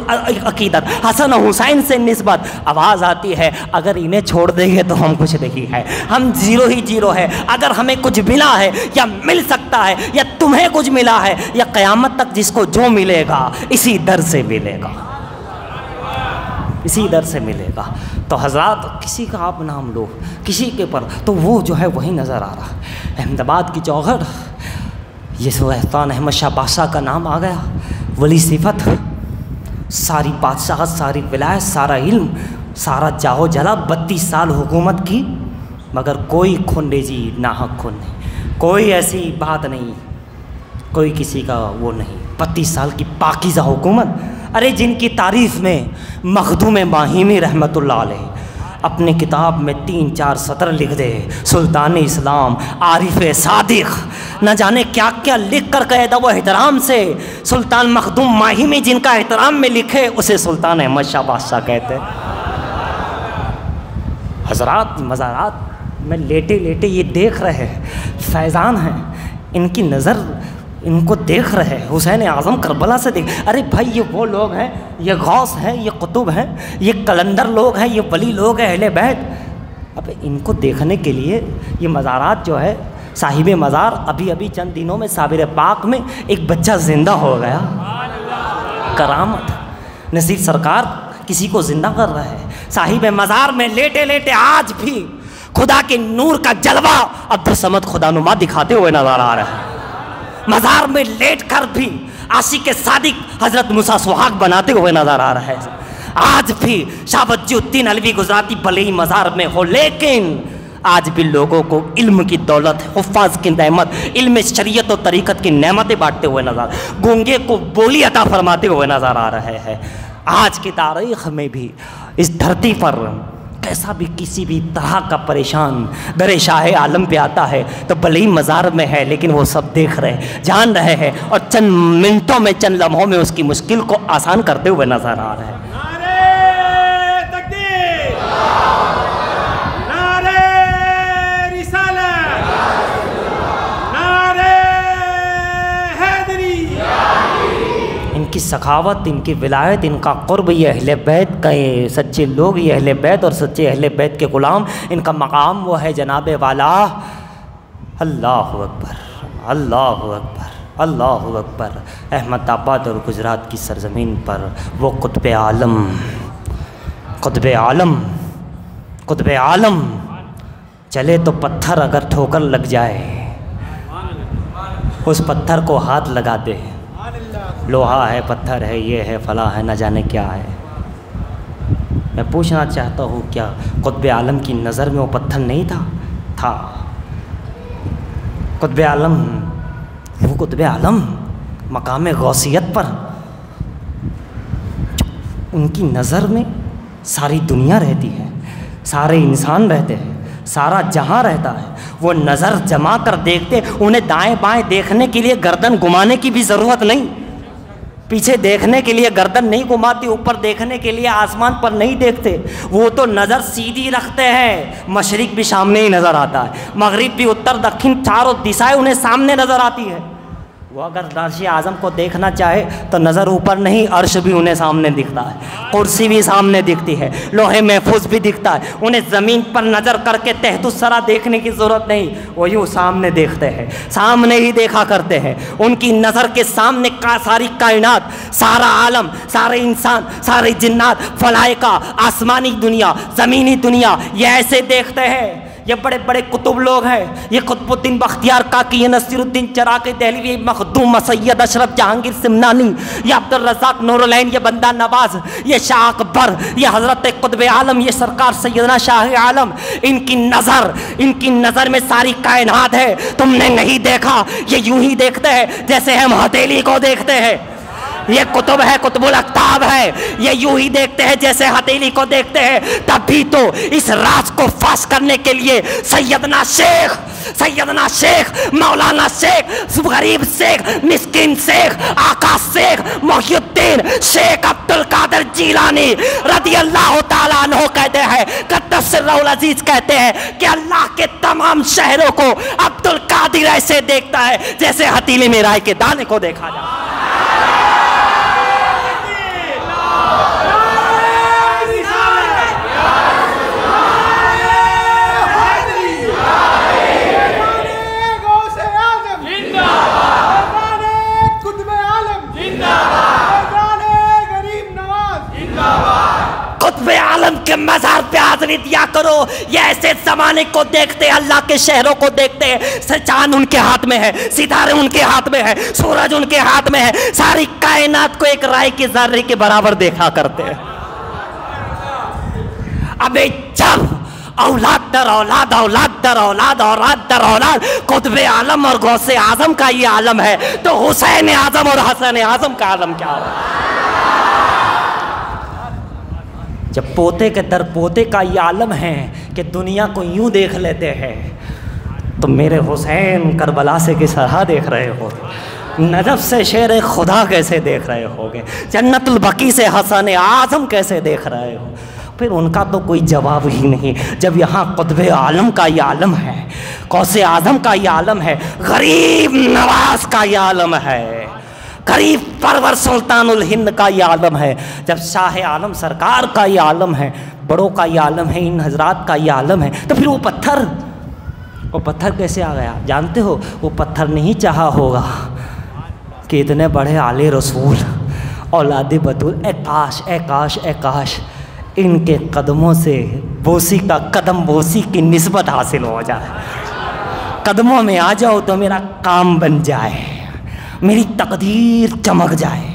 عقیدت، حسن و حسین سے نسبت. آواز آتی ہے اگر انہیں چھوڑ دیں گے تو ہم کچھ نہیں ہے، ہم زیرو ہی زیرو ہے. اگر ہمیں کچھ ملا ہے یا مل سکتا ہے یا تمہیں کچھ ملا ہے یا قیامت تک جس کو جو ملے گا اسی در سے ملے گا، اسی در سے ملے گا. تو حضرات کسی کا آپ نام لو، کسی کے پر تو وہ جو ہے وہی نظر آ رہا. احمد آباد کی چوگھٹ، یہ سلطان احمد شاہ بادشاہ کا نام آ گیا، ولی صفت، ساری بادشاہت، ساری ولایت، سارا علم، سارا جاہو جلا، 32 سال حکومت کی، مگر کوئی خون ریزی ناحق خون نہیں، کوئی ایسی بات نہیں، کوئی کسی کا وہ نہیں. 32 سال کی پاکیزہ حکومت. ارے جن کی تعریف میں مخدوم ماہیمی رحمۃ اللہ علیہ اپنے کتاب میں 3-4 سطر لکھ دے، سلطان اسلام، عارف صادق، نہ جانے کیا کیا لکھ کر کہے وہ احترام سے. سلطان مخدوم ماہیمی جن کا احترام میں لکھے اسے سلطان احمد شاہ بادشاہ کہتے. حضرات مزارات میں لیٹے لیٹے یہ دیکھ رہے ہیں، فیضان ہیں، ان کی نظر ان کو دیکھ رہے ہیں، حسین اعظم کربلا سے دیکھ. ارے بھائی یہ وہ لوگ ہیں، یہ غوث ہیں، یہ قطب ہیں، یہ کلندر لوگ ہیں، یہ ولی لوگ ہیں اہل بیت. اب ان کو دیکھنے کے لیے یہ مزارات جو ہے، صاحب مزار ابھی چند دنوں میں صابر پاک میں ایک بچہ زندہ ہو گیا. کرامت، نصیر سرکار کسی کو زندہ کر رہے ہیں. صاحب مزار میں لیٹے لیٹے آج بھی خدا کے نور کا جلوہ عبدالصمد خدا نما دکھاتے ہوئے نظر آ رہے ہیں. مزار میں لیٹ کر بھی عاشق صادق حضرت موسیٰ سہاگ بناتے ہوئے نظر آ رہے ہیں. آج بھی شاہ وجی الدین علوی گجراتی بھلے ہی مزار میں ہو، لیکن آج بھی لوگوں کو علم کی دولت، حفاظ کی نعمت، علم شریعت و طریقت کی نعمتیں بانٹتے ہوئے نظر، گونگے کو بولی عطا فرماتے ہوئے نظر آ رہے ہیں. آج کی تاریخ میں بھی اس دھرتی پر کیسا بھی کسی بھی طرح کا پریشان در شاہ عالم پہ آتا ہے تو بھلے ہی مزار میں ہے، لیکن وہ سب دیکھ رہے ہیں، جان رہے ہیں، اور چند منٹوں میں، چند لمحوں میں اس کی مشکل کو آسان کرتے ہوئے نظر آ رہے ہیں. سخاوت، ان کی ولایت، ان کا قرب، یہ اہل بیت کا سچے لوگ، یہ اہل بیت اور سچے اہل بیت کے غلام، ان کا مقام وہ ہے جناب والا۔ اللہ اکبر، اللہ اکبر، اللہ اکبر۔ احمد آباد اور گجرات کی سرزمین پر وہ قطب عالم، قطب عالم، قطب عالم چلے تو پتھر اگر ٹھوکر لگ جائے اس پتھر کو ہاتھ لگا دے، لوہا ہے، پتھر ہے، یہ ہے، فلاں ہے، نہ جانے کیا ہے۔ میں پوچھنا چاہتا ہوں کیا قطب عالم کی نظر میں وہ پتھر نہیں تھا؟ قطب عالم، وہ قطب عالم مقام غوثیت پر ان کی نظر میں ساری دنیا رہتی ہے، سارے انسان رہتے ہیں، سارا جہاں رہتا ہے۔ وہ نظر جما کر دیکھتے، انہیں دائیں بائیں دیکھنے کے لیے گردن گھمانے کی بھی ضرورت نہیں، پیچھے دیکھنے کے لیے گردن نہیں گھماتی، اوپر دیکھنے کے لیے آسمان پر نہیں دیکھتے، وہ تو نظر سیدھی رکھتے ہیں، مشرق بھی سامنے ہی نظر آتا ہے، مغرب بھی، اتر دکھن، چاروں دشائیں انہیں سامنے نظر آتی ہے۔ وہ اگر عرش اعظم کو دیکھنا چاہے تو نظر اوپر نہیں، عرش بھی انہیں سامنے دکھتا ہے، کرسی بھی سامنے دکھتی ہے، لوح محفوظ بھی دکھتا ہے، انہیں زمین پر نظر کر کے تحت الثری دیکھنے کی ضرورت نہیں، وہ یوں سامنے دیکھتے ہیں، سامنے ہی دیکھا کرتے ہیں۔ ان کی نظر کے سامنے ساری کائنات، سارا عالم، سارے انسان، سارے جنات، فلائکہ، آسمانی دنیا، زمینی دنیا، یہ ایسے دیکھتے ہیں۔ یہ بڑے بڑے کتب لوگ ہیں، یہ قطب الدین بختیار کاکی، یہ نصیر الدین چراغی دہلوی، مخدوم سید اشرف جہانگیر سمنانی، یہ عبدالرزاق نور العین، یہ بندہ نواز، یہ شاہ اکبر، یہ حضرت قطب عالم، یہ سرکار سیدنا شاہ عالم، ان کی نظر میں ساری کائنات ہے۔ تم نے نہیں دیکھا، یہ یوں ہی دیکھتے ہیں جیسے ہم ہتھیلی کو دیکھتے ہیں۔ یہ قطب ہے، قطب الاقطاب ہے، یہ یوں ہی دیکھتے ہیں جیسے ہتھیلی کو دیکھتے ہیں۔ تبھی تو اس راز کو فاش کرنے کے لیے سیدنا شیخ، مولانا شیخ، غریب شیخ، مسکین شیخ، آقا شیخ محی الدین شیخ عبد القادر جیلانی رضی اللہ تعالیٰ عنہ کہتے ہیں، قدس سرہ العزیز کہتے ہیں کہ اللہ کے تمام شہروں کو عبد القادر ایسے دیکھتا ہے جیسے ہتھیلی میں رائے کے دانے کو دیکھا جاتا ہے۔ قطب عالم کے مزار پہ حاضری دیا کرو۔ یہ ایسے زمانے کو دیکھتے ہیں، اللہ کے شہروں کو دیکھتے ہیں، چاند ان کے ہاتھ میں ہے، ستارے ان کے ہاتھ میں ہے، سورج ان کے ہاتھ میں ہے، ساری کائنات کو ایک رائے کے ذرے کے برابر دیکھا کرتے ہیں۔ ابھی جب اولاد در اولاد، اولاد در اولاد، اولاد در اولاد قطب عالم اور غوث اعظم کا یہ عالم ہے تو حسین اعظم اور حسن اعظم کا عالم کیا ہوگا؟ جب پوتے کے در پوتے کا یہ عالم ہے کہ دنیا کو یوں دیکھ لیتے ہیں تو میرے حسین کربلا سے کس طرح دیکھ رہے ہو، نجف سے شیر خدا کیسے دیکھ رہے ہوگے، جنت البقیع سے حسن اعظم کیسے دیکھ رہے ہو؟ پھر ان کا تو کوئی جواب ہی نہیں۔ جب یہاں قطب عالم کا یہ عالم ہے، غوث اعظم کا یہ عالم ہے، غریب نواز کا یہ عالم ہے، غریب پرور سلطان الہند کا یہ عالم ہے، جب شاہ عالم سرکار کا یہ عالم ہے، بڑوں کا یہ عالم ہے، ان حضرات کا یہ عالم ہے، تو پھر وہ پتھر کیسے آ گیا؟ جانتے ہو وہ پتھر نہیں چاہا ہوگا کہ اتنے بڑے عالی رسول اولاد بطول، اے کاش اے کاش اے کاش ان کے قدموں سے بوسی کا قدم بوسی کی نسبت حاصل ہو جائے، قدموں میں آ جاؤ تو میرا کام بن جائے، میری تقدیر چمک جائے،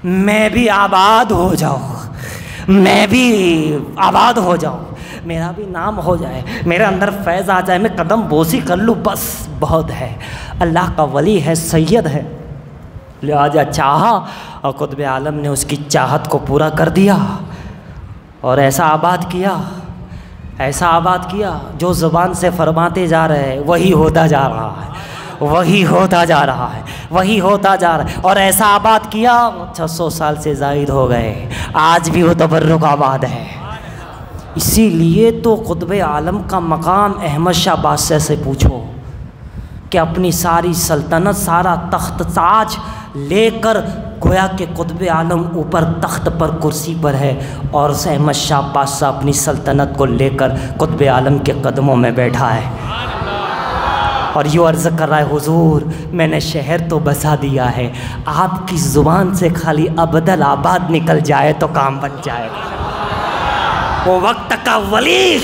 میں بھی آباد ہو جاؤں، میں بھی آباد ہو جاؤں، میرا بھی نام ہو جائے، میرے اندر فیض آ جائے، میں قدم بوسی کر لوں، بس بہت ہے۔ اللہ کا ولی ہے، سید ہے، لہٰذا چاہا اور قطب عالم نے اس کی چاہت کو پورا کر دیا اور ایسا آباد کیا جو زبان سے فرماتے جا رہے ہیں وہی ہوتا جا رہا ہے، وہی ہوتا جا رہا ہے، وہی ہوتا جا رہا ہے، اور ایسا آباد کیا 600 سال سے زائد ہو گئے، آج بھی وہ تبرک آباد ہے۔ اسی لیے تو قطب عالم کا مقام احمد شاہ بادشاہ سے پوچھو کہ اپنی ساری سلطنت، سارا تخت تاج لے کر گویا کہ قطب عالم اوپر تخت پر کرسی پر ہے اور احمد شاہ بادشاہ اپنی سلطنت کو لے کر قطب عالم کے قدموں میں بیٹھا ہے اور یوں عرض کر رہا ہے حضور میں نے شہر تو بسا دیا ہے، آپ کی زبان سے خالی ابدل آباد نکل جائے تو کام بن جائے گا۔ وہ وقت کا ولی،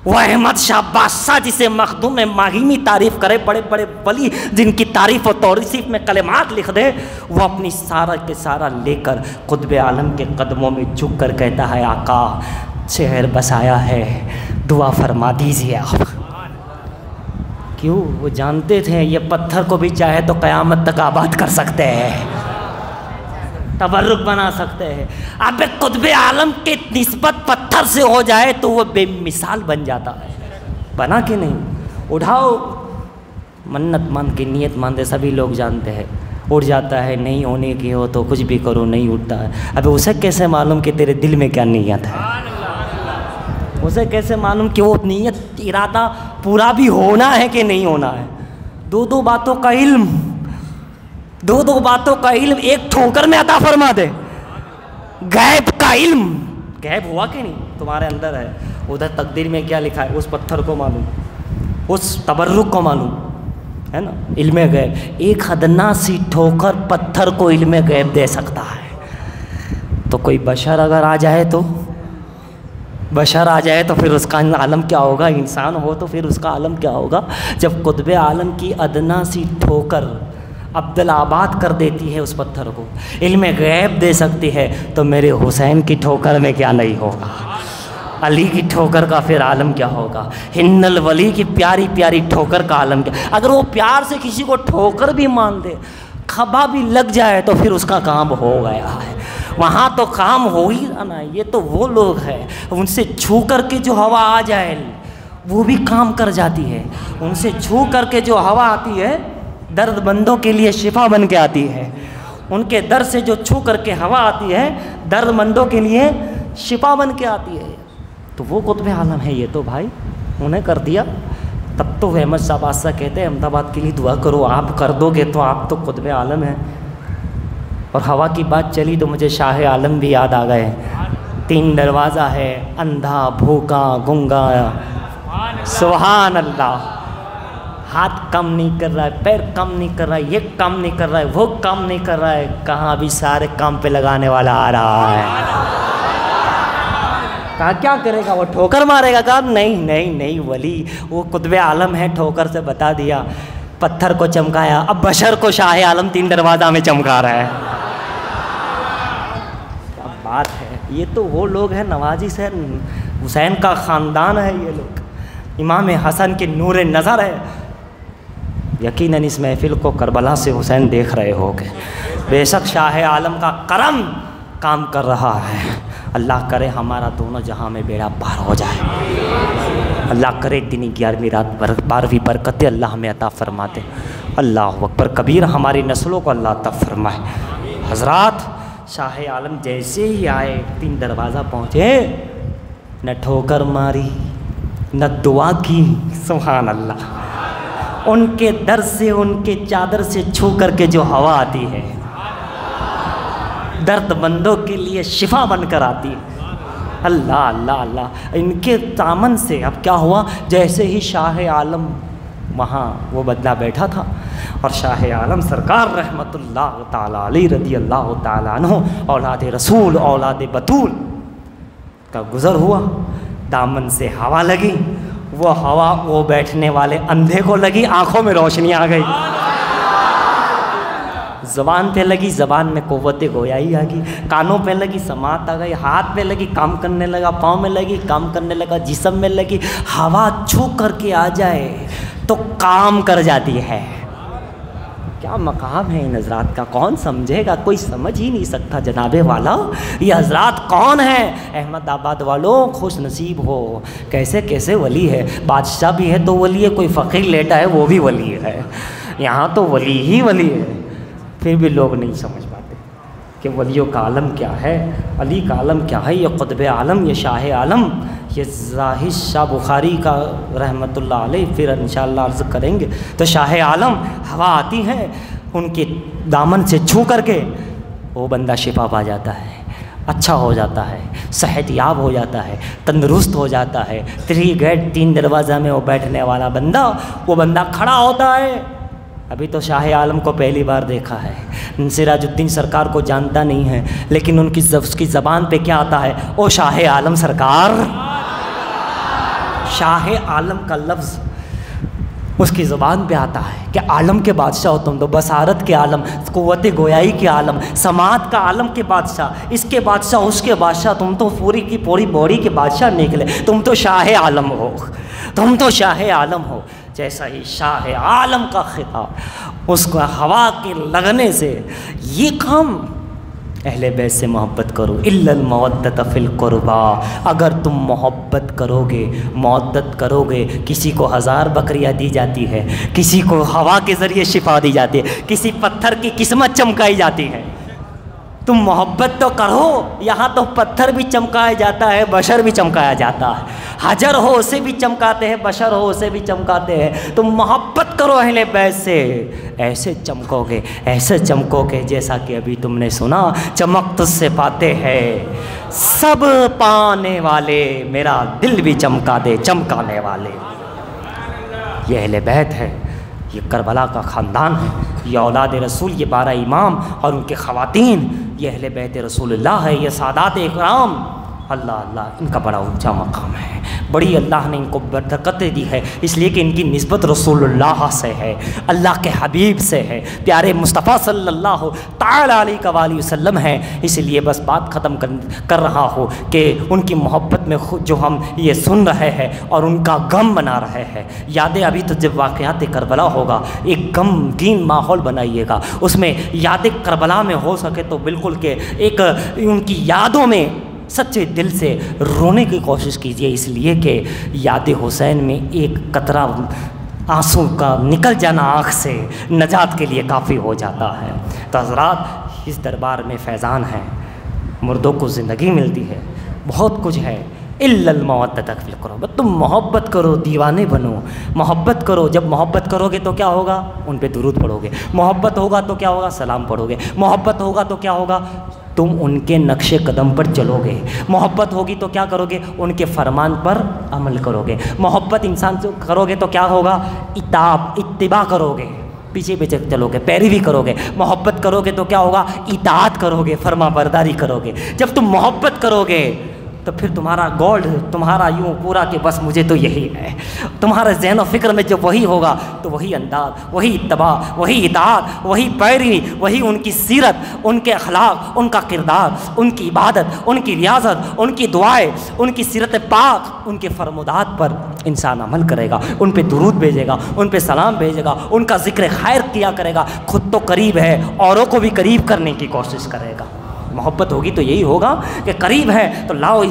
وہ احمد شاہ بادشاہ جسے مخدوم ماہیمی تعریف کرے، بڑے بڑے ولی جن کی تعریف و توصیف میں کلمات لکھ دے، وہ اپنی سارا کے سارا لے کر قطب عالم کے قدموں میں جھک کر کہتا ہے آقا شہر بسایا ہے، دعا فرما دیجیے آپ۔ کیوں؟ وہ جانتے تھے یہ پتھر کو بھی چاہے تو قیامت تک آباد کر سکتے ہیں، تبرک بنا سکتے ہیں۔ اب قطب عالم کی نسبت پتھر سے ہو جائے تو وہ بے مثال بن جاتا ہے، بنا کہ نہیں؟ اٹھاؤ منت مان کی نیت ماندے سبھی لوگ جانتے ہیں، اٹھ جاتا ہے، نہیں ہونے کی ہو تو کچھ بھی کرو نہیں اٹھتا ہے۔ اب اسے کیسے معلوم کہ تیرے دل میں کیا نیت ہے؟ اسے کیسے معلوم کہ وہ نیت ارادہ پورا بھی ہونا ہے کہ نہیں ہونا ہے؟ دو باتوں کا علم، دو باتوں کا علم ایک ٹھوکر میں عطا فرما دے۔ غیب کا علم، غیب ہوا کہ نہیں تمہارے اندر ہے، ادھر تقدیر میں کیا لکھا ہے اس پتھر کو معلوم، اس تبرک کو معلوم ہے نا۔ علم غیب، ایک ادنا سی ٹھوکر پتھر کو علم غیب دے سکتا ہے۔ تو کوئی بشر اگر آ جائے تو پھر اس کا عالم کیا ہوگا؟ انسان ہو تو پھر اس کا عالم کیا ہوگا؟ جب قطب عالم کی ادنا سی ٹھوکر عبدالآباد کر دیتی ہے اس پتھر کو، علم غیب دے سکتی ہے، تو میرے حسین کی ٹھوکر میں کیا نہیں ہوگا؟ علی کی ٹھوکر کا پھر عالم کیا ہوگا؟ ہند الولی کی پیاری پیاری ٹھوکر کا عالم کیا؟ اگر وہ پیار سے کسی کو ٹھوکر بھی مان دے، کھبا بھی لگ جائے تو پھر اس کا کام ہو گیا ہے، وہاں تو کام ہو ہی رہنا ہے۔ یہ تو وہ لوگ ہیں ان سے چھو کر کے جو ہوا آ جائے وہ بھی کام کر جاتی ہے، ان سے چھو کر کے جو ہوا آتی ہے درد مندوں کے لیے شفا بن کے آتی ہے، ان کے در سے جو چھو کر کے ہوا آتی ہے درد مندوں کے لیے شفا بن کے آتی ہے۔ تو وہ قطب عالم ہے یہ تو بھائی، انہیں کر دیا۔ تب تو احمد شاہ بادشاہ کہتے ہیں احمد آباد کے لیے دعا کرو، آپ کر دو گے تو آپ تو قطب عالم ہیں۔ اور ہوا کی بات چلی تو مجھے شاہ عالم بھی یاد آ گئے۔ 3 دروازہ ہے، اندھا، بھوکا، گنگا، سبحان اللہ، ہاتھ کام نہیں کر رہا ہے، پیر کام نہیں کر رہا ہے، یہ کام نہیں کر رہا ہے، وہ کام نہیں کر رہا ہے، کہاں بھی سارے کام پہ لگانے والا آ رہا ہے۔ کہا کیا کرے گا وہ؟ ٹھوکر مارے گا؟ کہا نہیں ولی وہ قطب عالم ہے، ٹھوکر سے بتا دیا، پتھر کو چمکایا، اب بشر کو شاہ عالم 3 دروازہ میں چمکا رہا ہے۔ کیا بات ہے! یہ تو وہ لوگ ہیں، نوازی سے حسین کا خاندان ہے یہ لوگ، امام حسن کے نور نظر ہے۔ یقیناً اس محفل کو کربلا سے حسین دیکھ رہے ہوگے۔ بے شک شاہ عالم کا کرم کام کر رہا ہے۔ اللہ کرے ہمارا دونوں جہاں میں بیڑا پار ہو جائے، اللہ کرے دن 11ویں رات 12ویں برکتیں اللہ ہمیں عطا فرما دے۔ اللہ اکبر کبیر، ہماری نسلوں کو اللہ عطا فرمائے۔ حضرات شاہ عالم جیسے ہی آئے 3 دروازہ پہنچے، نہ ٹھوکر ماری نہ دعا کی، سبحان اللہ۔ ان کے در سے، ان کے چادر سے چھو کر کے جو ہوا آتی ہے درد مندوں کے لیے شفا بن کر آتی ہے۔ اللہ اللہ اللہ، ان کے دامن سے اب کیا ہوا؟ جیسے ہی شاہ عالم وہاں وہ بدلا بیٹھا تھا اور شاہ عالم سرکار رحمت اللہ تعالیٰ علیہ رضی اللہ تعالیٰ عنہ اولاد رسول اولاد بطول کا گزر ہوا، دامن سے ہوا لگی، وہ ہوا وہ بیٹھنے والے اندھے کو لگی، آنکھوں میں روشنی آ گئی، زبان پہ لگی، زبان میں قوت گویائی آ گئی، کانوں پہ لگی، سماعت آ گئی، ہاتھ پہ لگی، کام کرنے لگا، پاؤں میں لگی، کام کرنے لگا، جسم میں لگی۔ ہوا چھو کر کے آ جائے تو کام کر جاتی ہے۔ کیا مقام ہے ان حضرات کا، کون سمجھے گا؟ کوئی سمجھ ہی نہیں سکتا جناب والا یہ حضرات کون ہیں۔ احمد آباد والوں خوش نصیب ہو، کیسے کیسے ولی ہے، بادشاہ بھی ہے تو ولی ہے، کوئی فقیر لیٹا ہے وہ بھی ولی ہے، یہاں تو ولی ہی ولی ہے۔ پھر بھی لوگ نہیں سمجھ پاتے کہ ولیوں کا عالم کیا ہے، علی کا عالم کیا ہے، یہ قطب عالم، یہ شاہ عالم، یہ زاہد شاہ بخاری کا رحمت اللہ علیہ پھر انشاءاللہ عرض کریں گے۔ تو شاہ عالم ہوا آتی ہے، ان کے دامن سے چھو کر کے وہ بندہ شفا پا جاتا ہے، اچھا ہو جاتا ہے، صحت یاب ہو جاتا ہے، تندرست ہو جاتا ہے۔ 3 گیٹ 3 دروازہ میں وہ بیٹھنے والا بندہ، وہ بندہ کھڑا ہوتا ہے۔ ابھی تو شاہ عالم کو پہلی بار دیکھا ہے، سراج الدین سرکار کو جانتا نہیں ہے، لیکن اس کی زبان پہ کیا آتا ہے؟ او شاہ عالم سرکار۔ شاہ عالم کا لفظ اس کی زبان پہ آتا ہے کہ عالم کے بادشاہ ہو تم تو، بصارت کے عالم، قوت گویائی کے عالم، سماعت کا عالم کے بادشاہ، اس کے بادشاہ، اس کے بادشاہ، تم تو پوری کی پوری بوڑی کے بادشاہ نکلے، تم تو شاہ عالم ہو، تم تو شاہ عالم ہو۔ جیسا ہی شاہ عالم کا خطاب، اس کو ہوا کے لگنے سے یہ کام، اہل بیت سے محبت کرو، الا المودۃ فی القربا، اگر تم محبت کرو گے، مودت کرو گے، کسی کو 1000 بکریاں دی جاتی ہے، کسی کو ہوا کے ذریعے شفا دی جاتی ہے، کسی پتھر کی قسمت چمکائی جاتی ہے، تم محبت تو کرو۔ یہاں تو پتھر بھی چمکایا جاتا ہے، بشر بھی چمکایا جاتا ہے، حجر ہو اسے بھی چمکاتے ہیں، بشر ہو اسے بھی چمکاتے ہیں۔ تم محبت کرو اہل بیت سے، ایسے چمکو گے، ایسے چمکو گے جیسا کہ ابھی تم نے سنا، چمک تجھ سے پاتے ہیں سب پانے والے، میرا دل بھی چمکا دے چمکانے والے۔ یہ اہل بیت ہے، یہ کربلا کا خاندان ہے، یہ اولاد رسول، یہ 12 امام اور ان کے خواتین، یہ اہل بیت رسول اللہ ہے، یہ سادات اکرام۔ اللہ اللہ، ان کا بڑا اونچا مقام ہے، بڑی اللہ نے ان کو برکتیں دی ہے، اس لیے کہ ان کی نسبت رسول اللہ سے ہے، اللہ کے حبیب سے ہے، پیارے مصطفیٰ صلی اللہ تعالی علیہ وآلہ وسلم ہے۔ اس لیے بس بات ختم کر رہا ہوں کہ ان کی محبت میں خود جو ہم یہ سن رہے ہیں اور ان کا غم بنا رہے ہیں، یادیں ابھی تو جب واقعات کربلا ہوگا ایک غمگین ماحول بنائیے گا، اس میں یادیں کربلا میں ہو سکے تو بالکل کہ ایک ان کی یادوں میں سچے دل سے رونے کی کوشش کیجیے، اس لیے کہ یاد حسین میں ایک قطرہ آنسو کا نکل جانا آنکھ سے نجات کے لیے کافی ہو جاتا ہے۔ تو حضرات، اس دربار میں فیضان ہے، مردوں کو زندگی ملتی ہے، بہت کچھ ہے، الا المودۃ فی القربہ، تم محبت کرو، دیوانے بنو، محبت کرو۔ جب محبت کرو گے تو کیا ہوگا؟ ان پہ درود پڑھو گے، محبت ہوگا تو کیا ہوگا؟ سلام پڑھو گے، محبت ہوگا تو کیا ہوگا؟ تم ان کے نقش قدم پر چلو گے، محبت ہوگی تو کیا کرو گے؟ ان کے فرمان پر عمل کرو گے، محبت انسان سے کرو گے تو کیا ہوگا؟ اتباع کرو گے، پیچھے پیچھے چلو گے، پیروی کرو گے، محبت کرو گے تو کیا ہوگا؟ اطاعت کرو گے، فرما برداری کرو گے۔ جب تم محبت کرو گے تو پھر تمہارا گولڈ، تمہارا یوں پورا کہ بس مجھے تو یہی ہے، تمہارا ذہن و فکر میں جب وہی ہوگا تو وہی انداز، وہی اتباع، وہی اطاعت، وہی پیروی، وہی ان کی سیرت، ان کے اخلاق، ان کا کردار، ان کی عبادت، ان کی ریاضت، ان کی دعائیں، ان کی سیرت پاک، ان کے فرمودات پر انسان عمل کرے گا، ان پہ درود بھیجے گا، ان پہ سلام بھیجے گا، ان کا ذکر خیر کیا کرے گا، خود تو قریب ہے، اوروں کو بھی قریب کرنے کی کوشش کرے گا۔ محبت ہوگی تو یہی ہوگا کہ قریب ہے تو لاؤ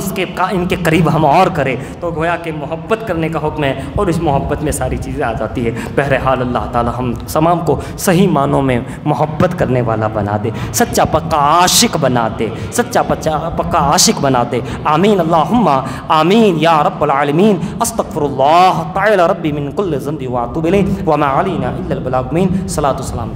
ان کے قریب ہم اور کریں، تو گویا کہ محبت کرنے کا حکم ہے، اور اس محبت میں ساری چیزیں آ جاتی ہے۔ بہرحال اللہ تعالی ہم تمام کو صحیح معنوں میں محبت کرنے والا بنا دے، سچا پکا عاشق بنا دے، سچا پکا عاشق بنا دے۔ آمین اللہم آمین یا رب العالمین۔ استغفر اللہ تعالی ربی من کل ذنب واتوب الیہ وما علینا الا البلاغ۔ صلاۃ و سلام۔